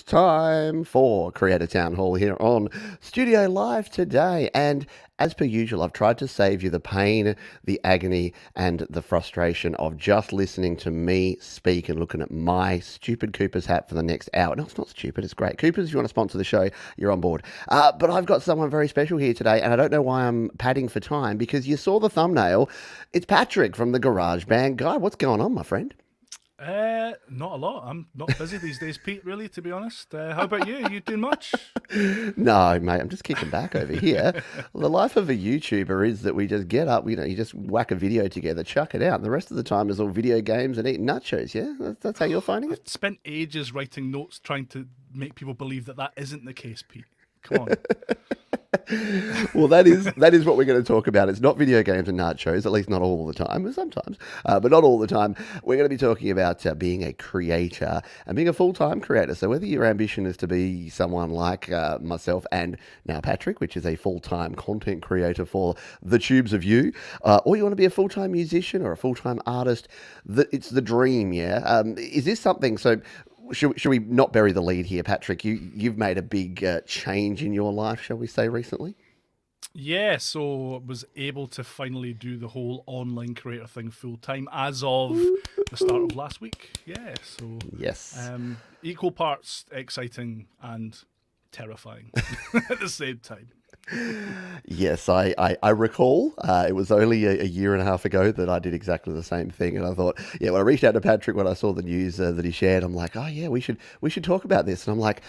time for Creator Town Hall here on Studio Live today. And as per usual, I've tried to save you the pain, the agony, and the frustration of just listening to me speak and looking at my stupid Cooper's hat for the next hour. No, it's not stupid. It's great. Coopers, if you want to sponsor the show, you're on board. But I've got someone very special here today, and I don't know why I'm padding for time, because you saw the thumbnail. It's Patrick from the Garage Band Guy. What's going on, my friend? Not a lot. I'm not busy these days, Pete, really, to be honest. How about you? You doing much? No, mate, I'm just kicking back over here. The life of a YouTuber is that we just get up, you just whack a video together, chuck it out. And the rest of the time is all video games and eating nachos, yeah? That's how you're finding it? I've spent ages writing notes trying to make people believe that isn't the case, Pete. Come on. Well, that is what we're going to talk about. It's not video games and nachos, at least not all the time, sometimes, but not all the time. We're going to be talking about being a creator and being a full-time creator. So whether your ambition is to be someone like myself and now Patrick, which is a full-time content creator for the tubes of you, or you want to be a full-time musician or a full-time artist, it's the dream, yeah? Is this something... So should we not bury the lead here, Patrick? You've made a big change in your life, shall we say, recently? Yeah, so I was able to finally do the whole online creator thing full time as of the start of last week. Yeah, so yes, equal parts exciting and terrifying at the same time. Yes, I recall. It was only a year and a half ago that I did exactly the same thing, and I thought, when I reached out to Patrick when I saw the news that he shared, I'm like, oh yeah, we should talk about this. And I'm like,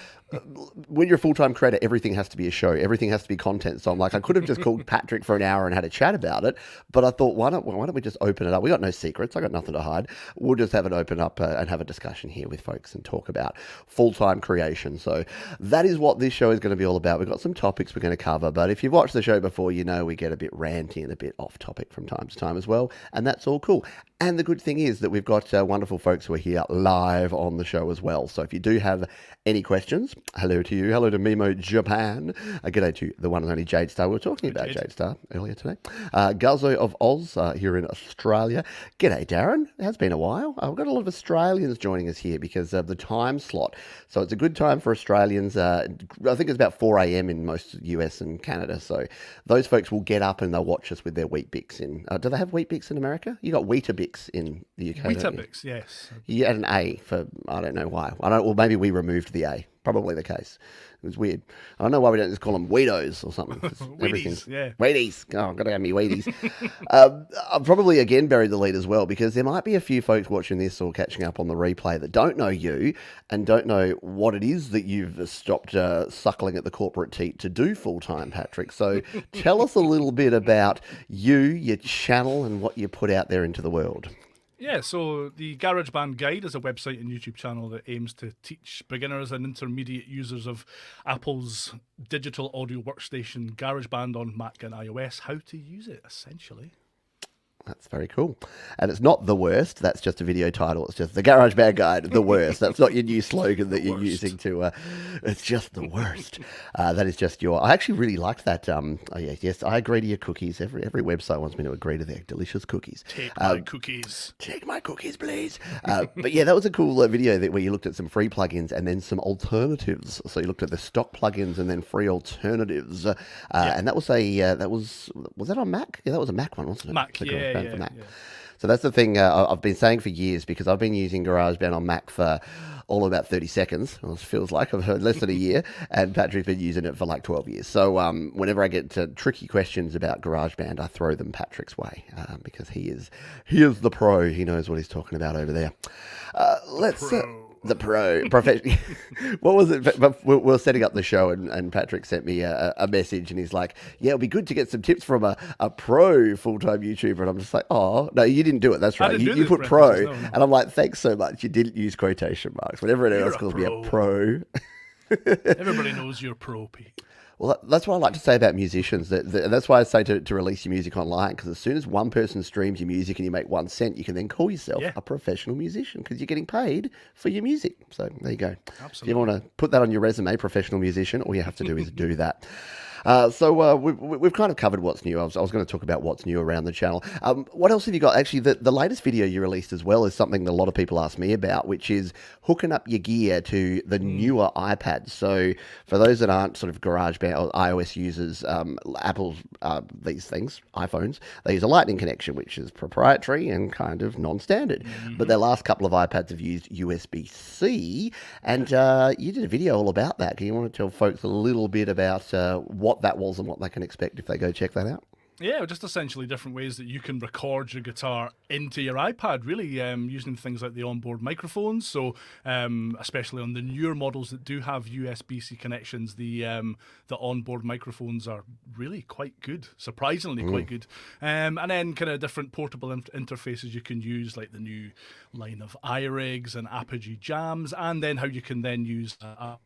when you're a full-time creator, everything has to be a show, everything has to be content. So I'm like, I could have just called Patrick for an hour and had a chat about it, but I thought, why don't we just open it up? We got no secrets, I got nothing to hide. We'll just have it open up and have a discussion here with folks and talk about full-time creation. So that is what this show is going to be all about. We've got some topics we're going to cover, but if you've watched the show before, you know we get a bit ranty and a bit off topic from time to time as well, and that's all cool. And the good thing is that we've got wonderful folks who are here live on the show as well. So if you do have any questions, hello to you, hello to Mimo Japan, g'day to the one and only Jade Star. We were talking about Jade Star earlier today. Guzzo of Oz here in Australia. G'day, Darren. It has been a while. We've got a lot of Australians joining us here because of the time slot. So it's a good time for Australians. I think it's about 4 a.m. in most US and Canada. So those folks will get up and they'll watch us with their Wheat Bix in. Do they have Wheat Bix in America? You got Weetabix in the UK. Weetabix, yes. You had an A for, I don't know why. Well, maybe we removed the A. Probably the case. It was weird. I don't know why we don't just call them Wheatos or something. Wheaties, yeah. Wheaties. Oh, I've got to have me Wheaties. I've probably again buried the lead as well, because there might be a few folks watching this or catching up on the replay that don't know you and don't know what it is that you've stopped suckling at the corporate teat to do full-time, Patrick. So tell us a little bit about you, your channel, and what you put out there into the world. Yeah, so the GarageBand Guide is a website and YouTube channel that aims to teach beginners and intermediate users of Apple's digital audio workstation GarageBand on Mac and iOS how to use it, essentially. That's very cool. And it's not the worst. That's just a video title. It's just the GarageBand Guide, the worst. That's not your new slogan that you're using to... it's just the worst. That is just your... I actually really liked that. Yes, I agree to your cookies. Every website wants me to agree to their delicious cookies. Take my cookies. Take my cookies, please. But yeah, that was a cool video where you looked at some free plugins and then some alternatives. So you looked at the stock plugins and then free alternatives. And that was was that on Mac? Yeah, that was a Mac one, wasn't it? Mac, yeah. So that's the thing I've been saying for years, because I've been using GarageBand on Mac for all about 30 seconds. It feels like I've heard less than a year, and Patrick's been using it for like 12 years. So whenever I get tricky questions about GarageBand, I throw them Patrick's way, because he is the pro. He knows what he's talking about over there. The professional. What was it? We were setting up the show, and Patrick sent me a message, and he's like, "Yeah, it'll be good to get some tips from a pro full-time YouTuber." And I'm just like, "Oh no, you didn't do it. That's right. You put pro," and I'm like, "Thanks so much. You didn't use quotation marks. Whenever anyone else calls me a pro." Everybody knows you're pro, Pete. Well, that's what I like to say about musicians. That's why I say to release your music online, because as soon as one person streams your music and you make 1 cent, you can then call yourself a professional musician, because you're getting paid for your music. So there you go. Absolutely. If you want to put that on your resume, professional musician, all you have to do is do that. We've kind of covered what's new. I was going to talk about what's new around the channel. What else have you got? Actually, the latest video you released as well is something that a lot of people ask me about, which is hooking up your gear to the newer iPads. So for those that aren't sort of GarageBand or iOS users, Apple's these things, iPhones, they use a Lightning connection, which is proprietary and kind of non-standard. But their last couple of iPads have used USB-C, and you did a video all about that. Do you want to tell folks a little bit about what that was and what they can expect if they go check that out? Yeah, just essentially different ways that you can record your guitar into your iPad, really, using things like the onboard microphones. So, especially on the newer models that do have USB-C connections, the onboard microphones are really quite good, surprisingly quite good. And then kind of different portable interfaces you can use, like the new line of iRigs and Apogee Jams, and then how you can then use a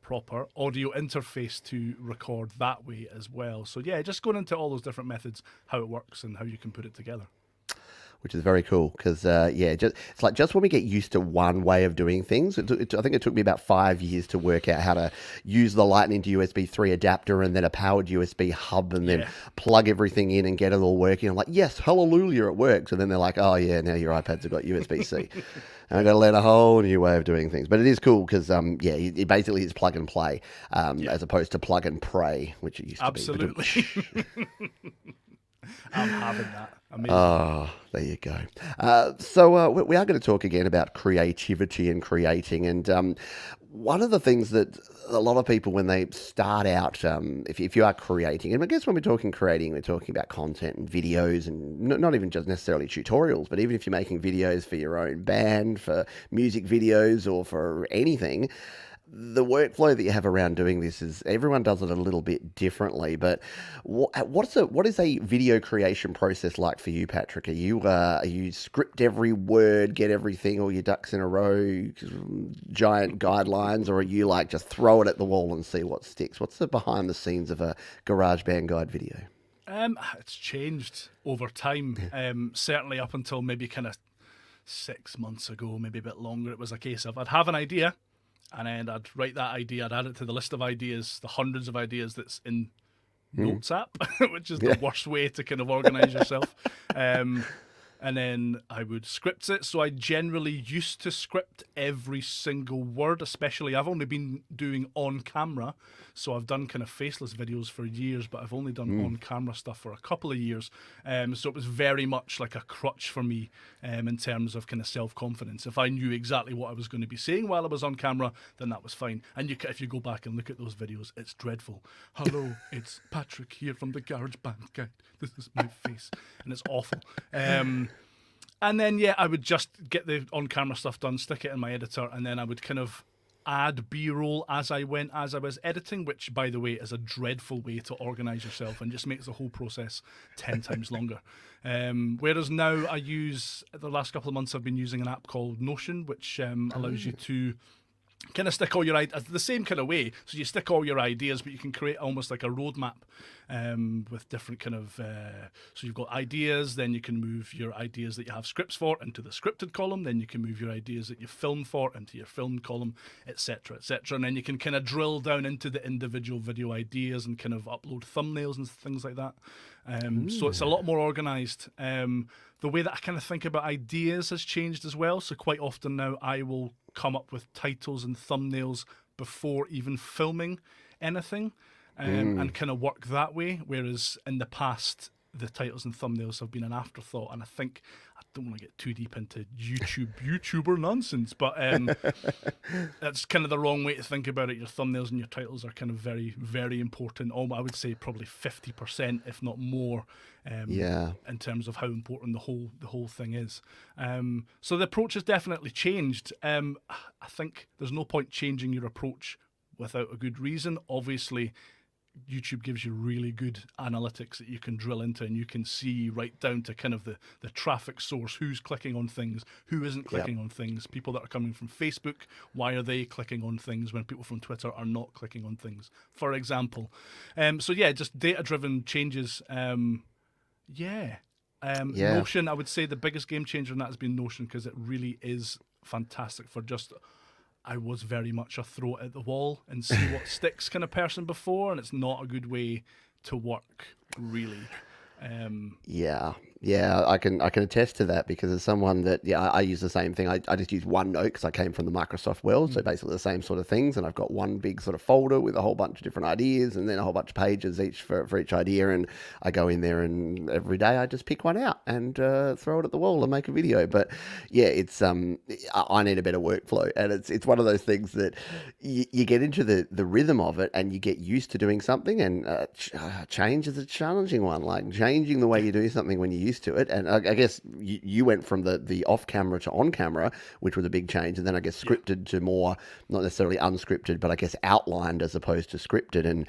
proper audio interface to record that way as well. So yeah, just going into all those different methods, how it works and how you can put it together. Which is very cool because, it's like just when we get used to one way of doing things, I think it took me about 5 years to work out how to use the Lightning to USB 3 adapter and then a powered USB hub and then plug everything in and get it all working. I'm like, yes, hallelujah, it works. And then they're like, oh yeah, now your iPads have got USB-C. And I've got to learn a whole new way of doing things. But it is cool because, it basically is plug and play as opposed to plug and pray, which it used to be. Absolutely. I'm having that. Amazing. Oh, there you go. We are going to talk again about creativity and creating. And one of the things that a lot of people, when they start out, if you are creating, and I guess when we're talking creating, we're talking about content and videos and not even just necessarily tutorials, but even if you're making videos for your own band, for music videos or for anything, the workflow that you have around doing this is everyone does it a little bit differently. But what is a video creation process like for you, Patrick? Are you script every word, get everything, all your ducks in a row, giant guidelines, or are you like just throw it at the wall and see what sticks? What's the behind the scenes of a GarageBand guide video? It's changed over time. Certainly up until maybe kind of 6 months ago, maybe a bit longer. It was a case of I'd have an idea. And then I'd write that idea, I'd add it to the list of ideas, the hundreds of ideas that's in Notes app, which is the worst way to kind of organize yourself. And then I would script it. So I generally used to script every single word, especially I've only been doing on camera. So I've done kind of faceless videos for years, but I've only done on camera stuff for a couple of years. So it was very much like a crutch for me in terms of kind of self-confidence. If I knew exactly what I was going to be saying while I was on camera, then that was fine. And if you go back and look at those videos, it's dreadful. Hello, it's Patrick here from the GarageBand Guide. This is my face. And it's awful. And then, I would just get the on-camera stuff done, stick it in my editor, and then I would kind of add B-roll as I went, as I was editing, which, by the way, is a dreadful way to organize yourself and just makes the whole process 10 times longer. Whereas now the last couple of months, I've been using an app called Notion, which allows you to kind of stick all your ideas the same kind of way. So you stick all your ideas, but you can create almost like a roadmap with different kind of. So you've got ideas, then you can move your ideas that you have scripts for into the scripted column. Then you can move your ideas that you film for into your filmed column, etc., etc. And then you can kind of drill down into the individual video ideas and kind of upload thumbnails and things like that. So it's a lot more organized. The way that I kind of think about ideas has changed as well. So quite often now I will come up with titles and thumbnails before even filming anything and kind of work that way. Whereas in the past, the titles and thumbnails have been an afterthought. And I think I don't want to get too deep into YouTuber nonsense, but that's kind of the wrong way to think about it. Your thumbnails and your titles are kind of very, very important. I would say probably 50%, if not more, in terms of how important the whole thing is. So the approach has definitely changed. I think there's no point changing your approach without a good reason. Obviously, YouTube gives you really good analytics that you can drill into, and you can see right down to kind of the traffic source, who's clicking on things, who isn't clicking on things, people that are coming from Facebook, why are they clicking on things when people from Twitter are not clicking on things, for example. Just data-driven changes. Notion, I would say the biggest game changer in that has been Notion, because it really is fantastic for just I was very much a throw it at the wall and see what sticks kind of person before, and it's not a good way to work, really. Yeah, yeah, I can attest to that because as someone that I use the same thing. I just use OneNote because I came from the Microsoft world, so basically the same sort of things. And I've got one big sort of folder with a whole bunch of different ideas, and then a whole bunch of pages each for each idea. And I go in there, and every day I just pick one out and throw it at the wall and make a video. But yeah, it's I need a better workflow, and it's one of those things that you get into the rhythm of it, and you get used to doing something, and change is a challenging one. Like changing the way you do something when you're used to it. And I guess you went from the off camera to on camera, which was a big change, and then I guess scripted to more, not necessarily unscripted, but I guess outlined as opposed to scripted. And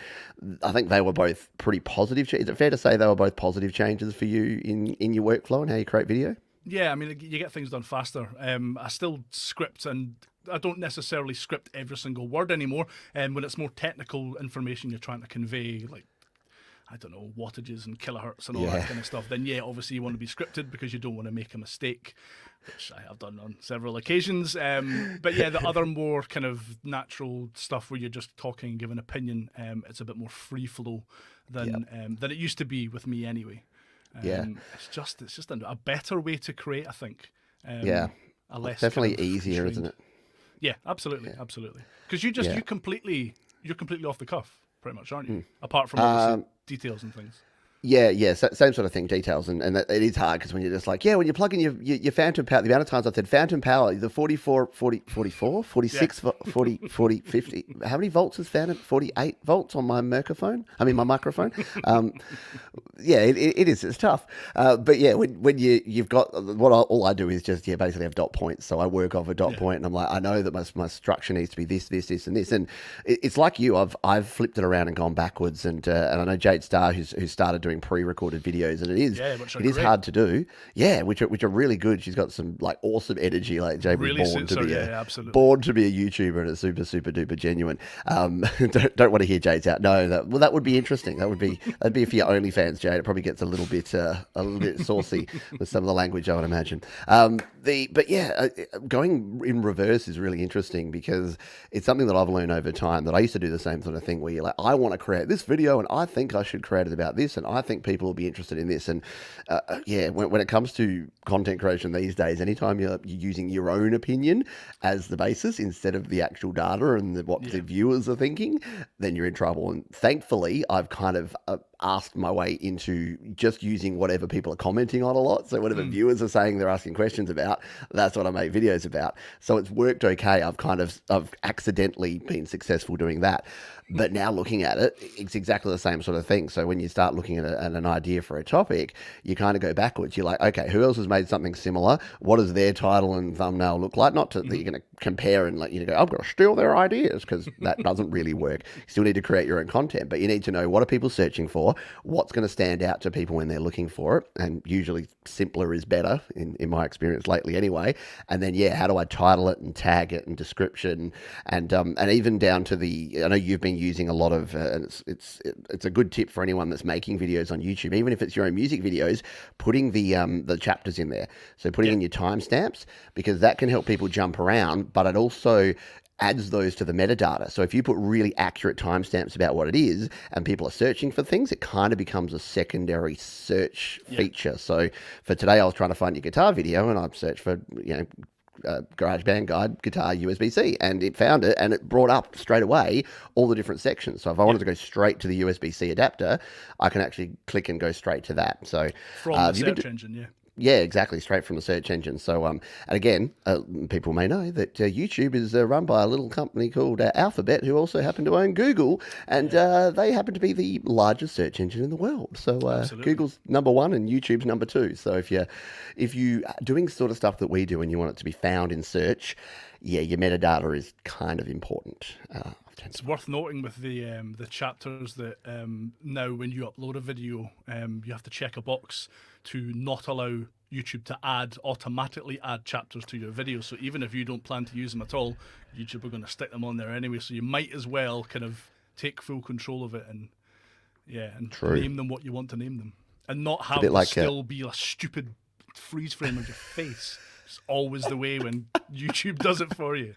I think they were both pretty positive. Is it fair to say they were both positive changes for you in your workflow and how you create video? Yeah, I mean, you get things done faster. I still script, and I don't necessarily script every single word anymore. And when it's more technical information you're trying to convey, like, I don't know, wattages and kilohertz and all that kind of stuff, then yeah, obviously you want to be scripted because you don't want to make a mistake, which I have done on several occasions. But yeah, the other more kind of natural stuff where you're just talking, giving opinion, it's a bit more free flow than it used to be with me anyway. It's just a better way to create, I think. A less it's definitely kind of easier, isn't it? Yeah, absolutely. Because you're completely off the cuff, pretty much, aren't you? Apart from obviously details and things. Yeah, same sort of thing, details, and it is hard because when you're just like, when you plug in your phantom power, the amount of times I've said phantom power, the 44, 40, 44, 46, 40, 50, how many volts is phantom? 48 volts on my microphone? It is, it's tough. But yeah, when you've got, all I do is just, basically have dot points, so I work off a dot point, and I'm like, I know that my structure needs to be this, and this, and it's like you, I've flipped it around and gone backwards, and I know Jade Starr, who started doing pre-recorded videos, and it is hard to do. Which are really good. She's got some like awesome energy. Like Jade was born to be a YouTuber, and it's super duper genuine. Don't want to hear Jade's out. No, that would be interesting. That'd be for your OnlyFans, Jade. It probably gets a little bit saucy with some of the language, I would imagine. Going in reverse is really interesting because it's something that I've learned over time, that I used to do the same sort of thing where you're like, I want to create this video and I think I should create it about this, and I think people will be interested in this. And when it comes to content creation these days, anytime you're using your own opinion as the basis instead of the actual data and what the viewers are thinking, then you're in trouble. And thankfully, I've kind of asked my way into just using whatever people are commenting on a lot. So whatever viewers are saying they're asking questions about, that's what I make videos about. So it's worked okay. I've accidentally been successful doing that. But now looking at it, it's exactly the same sort of thing. So when you start looking at an idea for a topic, you kind of go backwards. You're like, okay, who else has made something similar? What does their title and thumbnail look like? Not that you're going to compare and go, I'm going to steal their ideas, because that doesn't really work. You still need to create your own content, but you need to know what are people searching for, what's going to stand out to people when they're looking for it, and usually simpler is better in my experience lately anyway. And then how do I title it and tag it and description and even down to I know you've been using a lot of and it's a good tip for anyone that's making videos on YouTube, even if it's your own music videos, putting the chapters in there. So putting in your timestamps, because that can help people jump around, but it also adds those to the metadata. So if you put really accurate timestamps about what it is and people are searching for things, it kind of becomes a secondary search feature. So for today, I was trying to find your guitar video, and I searched for, GarageBand guide guitar USB-C, and it found it, and it brought up straight away all the different sections. So if I wanted to go straight to the USB-C adapter, I can actually click and go straight to that. So from the search engine, yeah, exactly, straight from the search engine. So, and again, people may know that YouTube is run by a little company called Alphabet, who also happen to own Google, and they happen to be the largest search engine in the world. So Google's number one and YouTube's number two. So if you are doing sort of stuff that we do and you want it to be found in search, your metadata is kind of important. It's worth noting with the chapters that now when you upload a video, you have to check a box to not allow YouTube to automatically add chapters to your video. So even if you don't plan to use them at all, YouTube are going to stick them on there anyway. So you might as well kind of take full control of it and name them what you want to name them, and not have it still be a stupid freeze frame of your face. It's always the way when YouTube does it for you.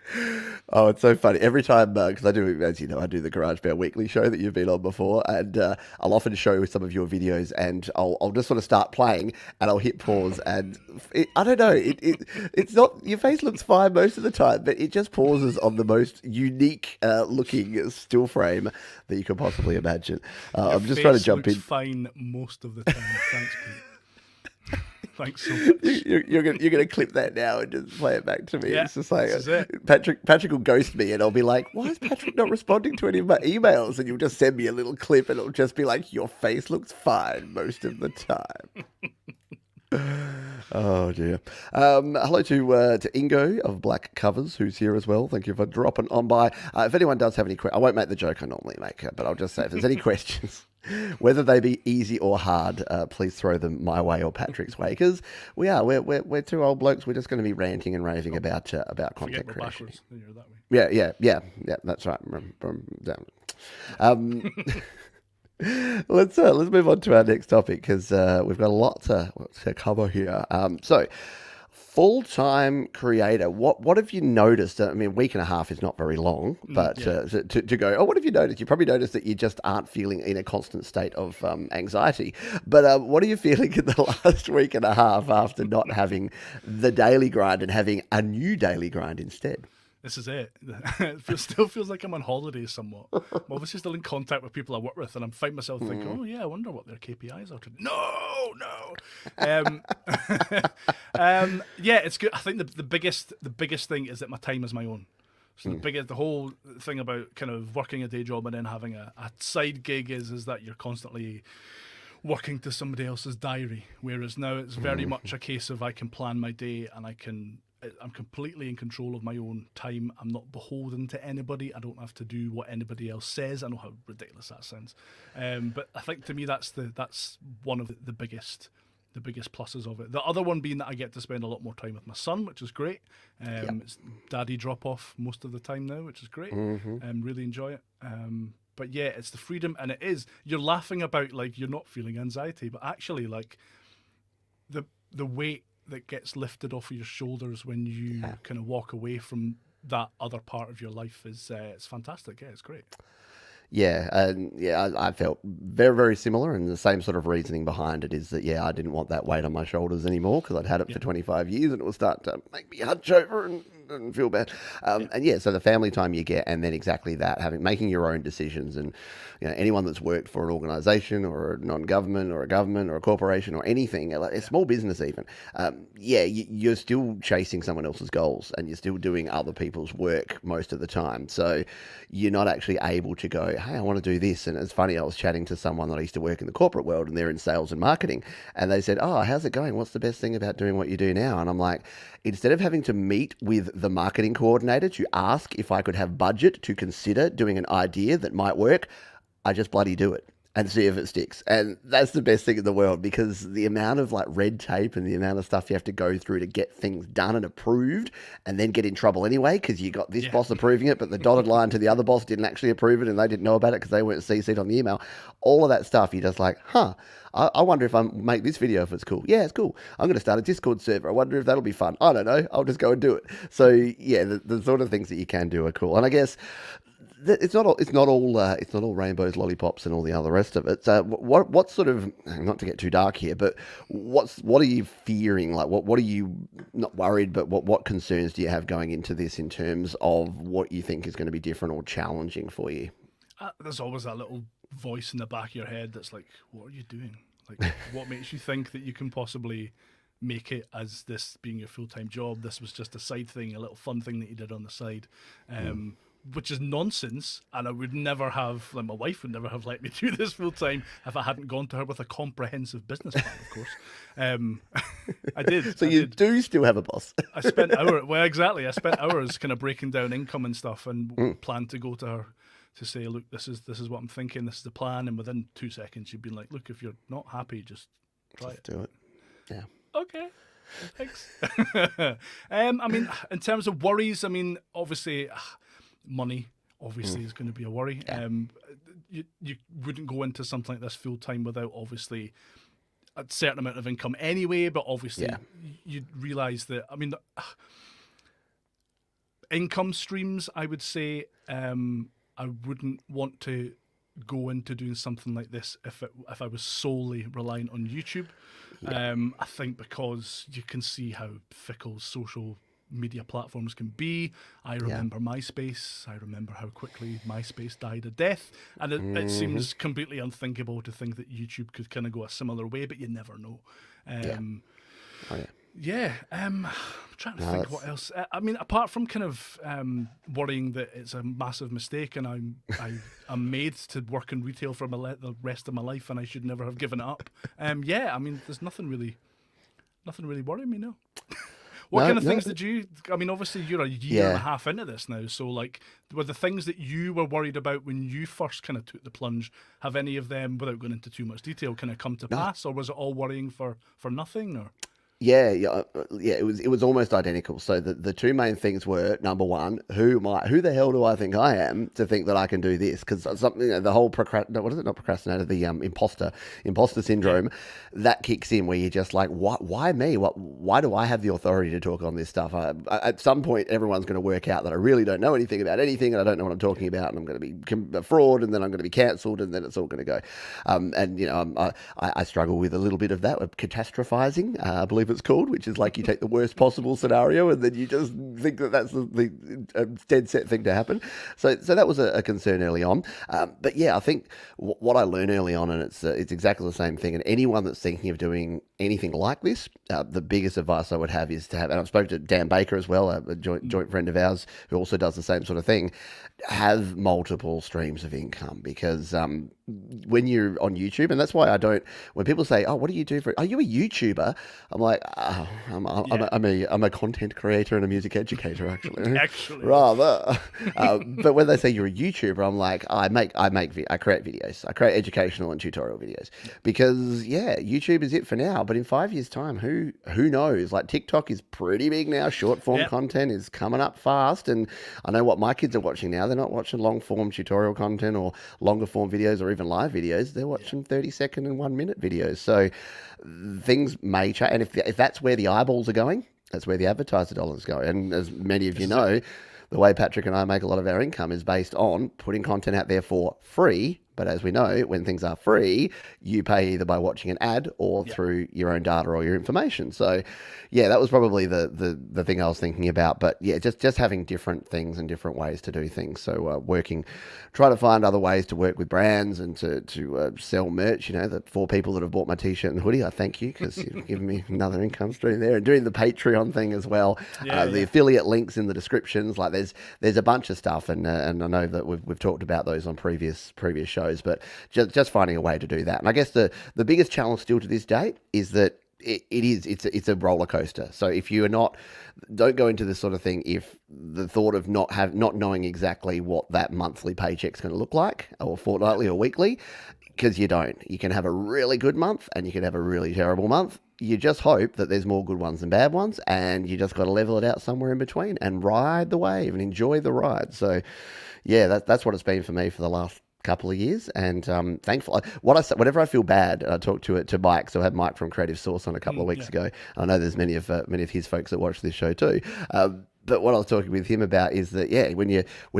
Oh, it's so funny. Every time, because I do, as you know, I do the GarageBand Weekly show that you've been on before, and I'll often show some of your videos, and I'll just sort of start playing, and I'll hit pause, and I don't know, it's not, your face looks fine most of the time, but it just pauses on the most unique looking still frame that you could possibly imagine. I'm just trying to jump in. Fine most of the time. Thanks, Pete. Thanks so much. You're gonna clip that now and just play it back to me. Yeah, it's just like this is it. Patrick will ghost me, and I'll be like, "Why is Patrick not responding to any of my emails?" And you'll just send me a little clip, and it'll just be like, "Your face looks fine most of the time." Oh dear. Hello to Ingo of Black Covers, who's here as well. Thank you for dropping on by. If anyone does have any questions, I won't make the joke I normally make, but I'll just say if there's any questions, whether they be easy or hard, please throw them my way or Patrick's way, because we're two old blokes. We're just going to be ranting and raving about content creation. You're that way. Yeah. That's right. Let's move on to our next topic, because we've got a lot to cover here. So, full-time creator. What have you noticed? I mean, a week and a half is not very long, but to go. Oh, what have you noticed? You probably noticed that you just aren't feeling in a constant state of anxiety. But what are you feeling in the last week and a half after not having the daily grind and having a new daily grind instead? This is it. It still feels like I'm on holiday somewhat. I'm obviously still in contact with people I work with, and I'm finding myself thinking, oh yeah, I wonder what their KPIs are today. No. Yeah, it's good. I think the biggest thing is that my time is my own. So the whole thing about kind of working a day job and then having a side gig is that you're constantly working to somebody else's diary. Whereas now it's very much a case of I can plan my day, and I'm completely in control of my own time. I'm not beholden to anybody. I don't have to do what anybody else says. I know how ridiculous that sounds, but I think to me that's one of the biggest pluses of it. The other one being that I get to spend a lot more time with my son, which is great. It's daddy drop off most of the time now, which is great. Really enjoy it. But yeah, it's the freedom, and you're laughing about like you're not feeling anxiety, but actually like the weight that gets lifted off of your shoulders when you kind of walk away from that other part of your life is it's fantastic. Yeah, it's great. Yeah, I felt very, very similar, and the same sort of reasoning behind it is that, I didn't want that weight on my shoulders anymore, because I'd had it for 25 years, and it would start to make me hunch over and feel bad. So the family time you get, and then exactly that, making your own decisions, and anyone that's worked for an organisation or a non-government or a government or a corporation or anything, like a small business even, you're still chasing someone else's goals, and you're still doing other people's work most of the time. So you're not actually able to go, hey, I want to do this. And it's funny, I was chatting to someone that I used to work in the corporate world, and they're in sales and marketing, and they said, oh, how's it going? What's the best thing about doing what you do now? And I'm like, instead of having to meet with the marketing coordinator to ask if I could have budget to consider doing an idea that might work, I just bloody do it and see if it sticks. And that's the best thing in the world, because the amount of like red tape and the amount of stuff you have to go through to get things done and approved, and then get in trouble anyway because you got this boss approving it, but the dotted line to the other boss didn't actually approve it, and they didn't know about it because they weren't CC'd on the email. All of that stuff, you're just like, I wonder if I make this video if it's cool. Yeah, it's cool. I'm going to start a Discord server. I wonder if that'll be fun. I don't know. I'll just go and do it. So yeah, the sort of things that you can do are cool. And I guess it's not all rainbows, lollipops, and all the other rest of it. What sort of, not to get too dark here, but what are you fearing? Like what are you not worried, but what concerns do you have going into this in terms of what you think is going to be different or challenging for you? There's always that little voice in the back of your head that's like, what are you doing? Like, what makes you think that you can possibly make it as this being your full-time job? This was just a side thing, a little fun thing that you did on the side. Which is nonsense, and I would never have, like my wife would never have let me do this full time if I hadn't gone to her with a comprehensive business plan, of course. I did. So you do still have a boss. I spent hours kind of breaking down income and stuff, and planned to go to her to say, look, this is what I'm thinking, this is the plan, and within 2 seconds she'd been like, look, if you're not happy, just try it. Do it. Yeah. Okay. Thanks. I mean, in terms of worries, I mean, obviously, money obviously is going to be a worry. You wouldn't go into something like this full time without obviously a certain amount of income anyway, but obviously Yeah. you realise that, I mean, income streams, I would say, I wouldn't want to go into doing something like this if I was solely reliant on YouTube. I think because you can see how fickle social media platforms can be. I remember MySpace. I remember how quickly MySpace died a death, and it seems completely unthinkable to think that YouTube could kind of go a similar way, but you never know. Oh, yeah. Yeah, I'm trying to think what else. I mean, apart from kind of worrying that it's a massive mistake and I'm made to work in retail for the rest of my life and I should never have given it up. Yeah, I mean, there's nothing really worrying me now. What kind of things did you? I mean, obviously you're a year and a half into this now, so like, were the things that you were worried about when you first kind of took the plunge, have any of them, without going into too much detail, kind of come to pass, or was it all worrying for nothing? Or Yeah. It was almost identical. So the two main things were, number one, who the hell do I think I am to think that I can do this? Because something, the whole not procrastinator, the imposter syndrome, that kicks in where you're just like, why me? Why do I have the authority to talk on this stuff? At some point, everyone's going to work out that I really don't know anything about anything, and I don't know what I'm talking about, and I'm going to be a fraud, and then I'm going to be cancelled, and then it's all going to go. And I struggle with a little bit of that, with catastrophizing. I believe it's called, which is like you take the worst possible scenario and then you just think that that's the dead set thing to happen. So that was a concern early on. But yeah, I think what I learned early on, and it's exactly the same thing. And anyone that's thinking of doing anything like this, the biggest advice I would have is to have, and I've spoken to Dan Baker as well, a joint friend of ours who also does the same sort of thing, have multiple streams of income, because when you're on YouTube, and that's why I don't, when people say, oh, what do you do are you a YouTuber? I'm like, oh, I'm a content creator and a music educator, actually. Rather. But when they say you're a YouTuber, I'm like, I create videos. I create educational and tutorial videos, because YouTube is it for now. But in 5 years' time, who knows? Like, TikTok is pretty big now. Short form content is coming up fast, and I know what my kids are watching now. They're not watching long form tutorial content or longer form videos or even live videos. They're watching 30-second and 1 minute videos. So things may change, and if that's where the eyeballs are going, that's where the advertiser dollars go. And as many of you know, the way Patrick and I make a lot of our income is based on putting content out there for free. But as we know, when things are free, you pay either by watching an ad or through your own data or your information. So, yeah, that was probably the thing I was thinking about. But yeah, just having different things and different ways to do things. So trying to find other ways to work with brands and to sell merch. You know, the 4 people that have bought my t-shirt and hoodie, I thank you, because you've given me another income stream there. And doing the Patreon thing as well. The affiliate links in the descriptions. Like there's a bunch of stuff, and I know that we've talked about those on previous shows. But just finding a way to do that. And I guess the biggest challenge still to this date is that it's a roller coaster. So if you don't go into this sort of thing if the thought of not knowing exactly what that monthly paycheck's going to look like, or fortnightly or weekly, because you don't. You can have a really good month and you can have a really terrible month. You just hope that there's more good ones than bad ones, and you just got to level it out somewhere in between and ride the wave and enjoy the ride. So yeah, that's what it's been for me for the last couple of years, and thankful. Whenever I feel bad, I talk to Mike. So I had Mike from Creative Source on a couple of weeks ago. I know there's many of his folks that watch this show too. But what I was talking with him about is that when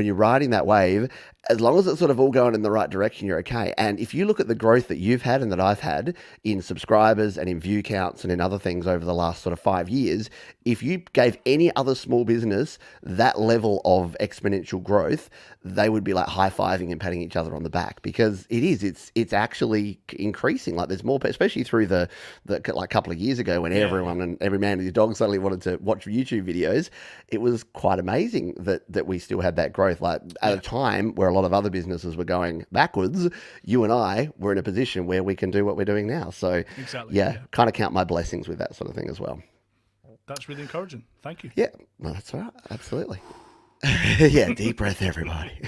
you're riding that wave, as long as it's sort of all going in the right direction, you're okay. And if you look at the growth that you've had and that I've had in subscribers and in view counts and in other things over the last sort of 5 years, if you gave any other small business that level of exponential growth, they would be like high-fiving and patting each other on the back, because it's actually increasing. Like, there's more, especially through the like couple of years ago when everyone and every man and his dog suddenly wanted to watch YouTube videos. It was quite amazing that we still had that growth. Like, at a time where a lot of other businesses were going backwards, you and I were in a position where we can do what we're doing now. So kind of count my blessings with that sort of thing as well. That's really encouraging. Thank you. Yeah, well, that's all right. Absolutely. Yeah, deep breath, everybody.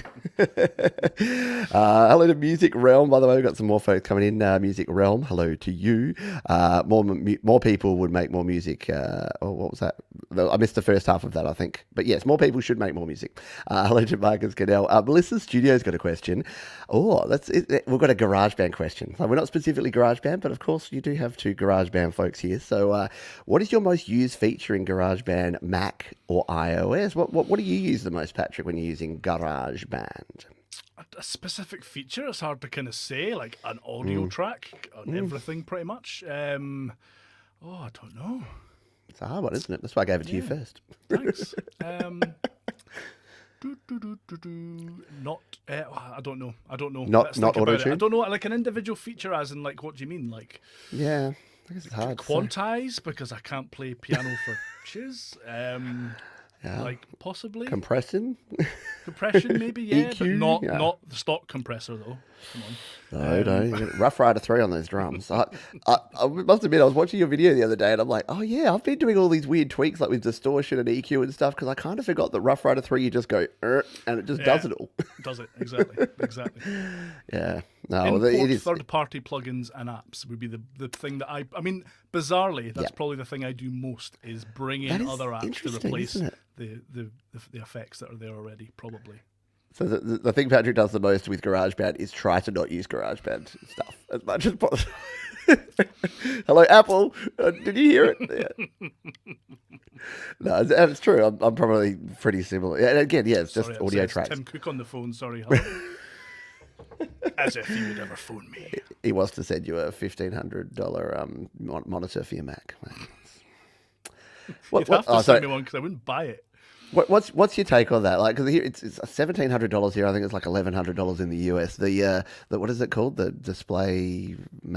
Hello to Music Realm, by the way. We've got some more folks coming in. Music Realm, hello to you. More people would make more music. What was that? I missed the first half of that, I think. But yes, more people should make more music. Hello to Marcus Cadell. Melissa Studio's got a question. Oh, that's it. We've got a GarageBand question. We're not specifically GarageBand, but of course you do have two GarageBand folks here. So what is your most used feature in GarageBand, Mac or iOS? What do you use the most, Patrick, when you're using GarageBand? A specific feature, it's hard to kind of say, like an audio track on everything pretty much. I don't know. It's a hard one, isn't it? That's why I gave it to you first. Thanks. Not, I don't know. Not auto-tune? I don't know, like an individual feature as in, like, what do you mean? Like, yeah, I guess it's hard. Quantize, because I can't play piano for shiz. Yeah. Like, possibly. Compression, Compression, maybe, yeah. EQ, but yeah. not the stock compressor, though. Come No, on. no. Rough Rider 3 on those drums. I must admit, I was watching your video the other day and I'm like, oh yeah, I've been doing all these weird tweaks like with distortion and EQ and stuff because I kind of forgot that Rough Rider 3 you just go, and it just does it all. Does it, exactly. Yeah. No, Import it is. third-party plugins and apps would be the thing that I mean, bizarrely, that's probably the thing I do most is bring in other apps to replace the effects that are there already, probably. So the thing Patrick does the most with GarageBand is try to not use GarageBand stuff as much as possible. Hello, Apple. Did you hear it? Yeah. No, it's true. I'm probably pretty similar. And again, yeah, it's just audio tracks. Tim Cook on the phone. Sorry. Hello. As if he would ever phone me. He wants to send you a $1,500 monitor for your Mac. You'd have to send me one because I wouldn't buy it. What's your take on that? Like, because here it's $1,700 here. I think it's like $1,100 in the US. The what is it called? The display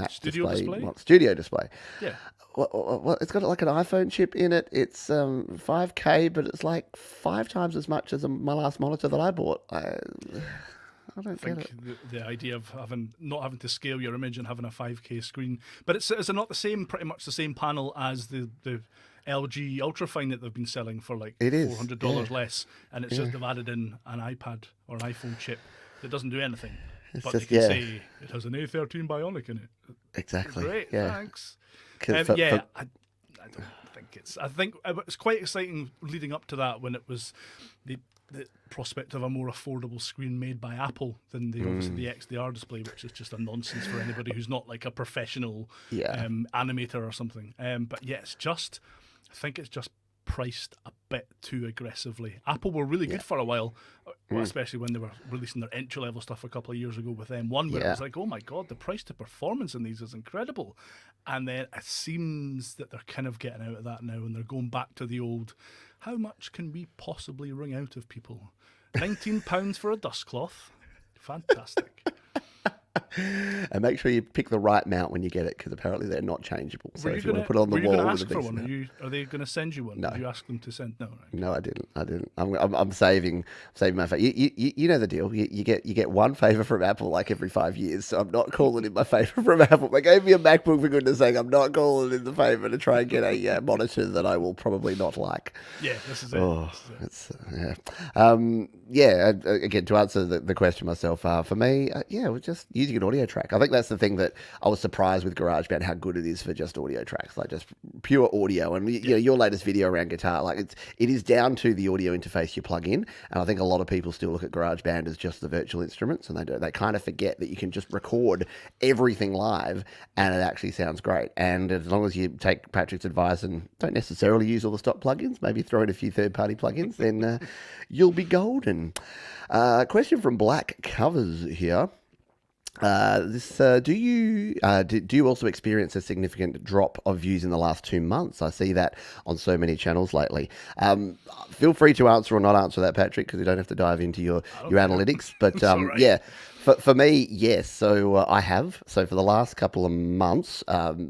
studio display. Yeah. What it's got like an iPhone chip in it. It's 5K, but it's like 5 times as much as my last monitor that I bought. I don't think the idea of not having to scale your image and having a 5K screen, but it's not the same, pretty much the same panel as the LG Ultrafine that they've been selling for like $400 less, and it's just they've added in an iPad or an iPhone chip that doesn't do anything. But they can say it has an A13 Bionic in it. Exactly. Great, thanks. I don't think it's. I think it's quite exciting leading up to that when it was the prospect of a more affordable screen made by Apple than obviously the XDR display, which is just a nonsense for anybody who's not like a professional animator or something. But yeah, I think it's just priced a bit too aggressively. Apple were really good for a while, especially when they were releasing their entry-level stuff a couple of years ago with M1, where it was like, oh my God, the price to performance in these is incredible. And then it seems that they're kind of getting out of that now, and they're going back to the old, how much can we possibly wring out of people? £19 for a dust cloth? Fantastic. And make sure you pick the right mount when you get it, because apparently they're not changeable. So if you want to put it on the wall, ask for one? Are they going to send you one? No. Did you ask them to send? No, right. No, I didn't. I'm saving my favor. You know the deal. You get one favor from Apple like every 5 years. So I'm not calling in my favor from Apple. They gave me a MacBook, for goodness sake. I'm not calling in the favor to try and get a monitor that I will probably not like. Yeah, this is it. Oh, again, to answer the question myself, for me, we're just using an audio track. I think that's the thing that I was surprised with GarageBand, how good it is for just audio tracks, like just pure audio. And you know, your latest video around guitar, like it is down to the audio interface you plug in. And I think a lot of people still look at GarageBand as just the virtual instruments, and they kind of forget that you can just record everything live and it actually sounds great. And as long as you take Patrick's advice and don't necessarily use all the stock plugins, maybe throw in a few third-party plugins, then you'll be golden. Question from Black Covers here. Do you also experience a significant drop of views in the last 2 months? I see that on so many channels lately. Feel free to answer or not answer that, Patrick, because you don't have to dive into your analytics. But right. For me, yes. So I have. So for the last couple of months,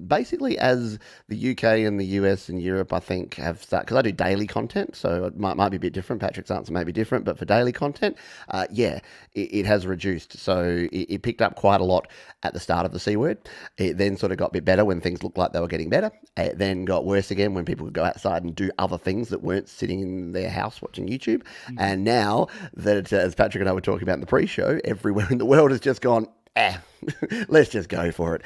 basically as the UK and the US and Europe, I think, have started, because I do daily content, so it might be a bit different. Patrick's answer may be different, but for daily content, it has reduced. So it picked up quite a lot at the start of the C word. It then sort of got a bit better when things looked like they were getting better. It then got worse again when people could go outside and do other things that weren't sitting in their house watching YouTube. And now that, as Patrick and I were talking about in the pre-show, everywhere in the world has just gone, let's just go for it.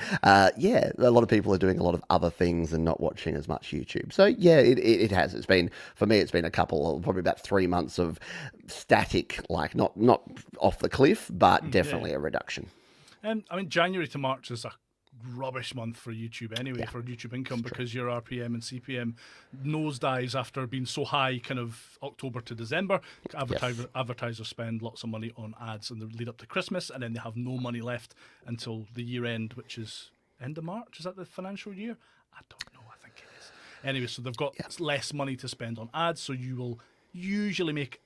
Yeah, a lot of people are doing a lot of other things and not watching as much YouTube. So yeah, it has. It's been, for me, it's been a couple, probably about 3 months of static, like not off the cliff, but definitely a reduction. I mean, January to March is a rubbish month for YouTube anyway, for YouTube income, because your RPM and CPM nosedives after being so high kind of October to December. Advertisers spend lots of money on ads in the lead up to Christmas, and then they have no money left until the year end, which is end of March. Is that the financial year? I don't know. I think it is. Anyway, so they've got less money to spend on ads, so you will usually make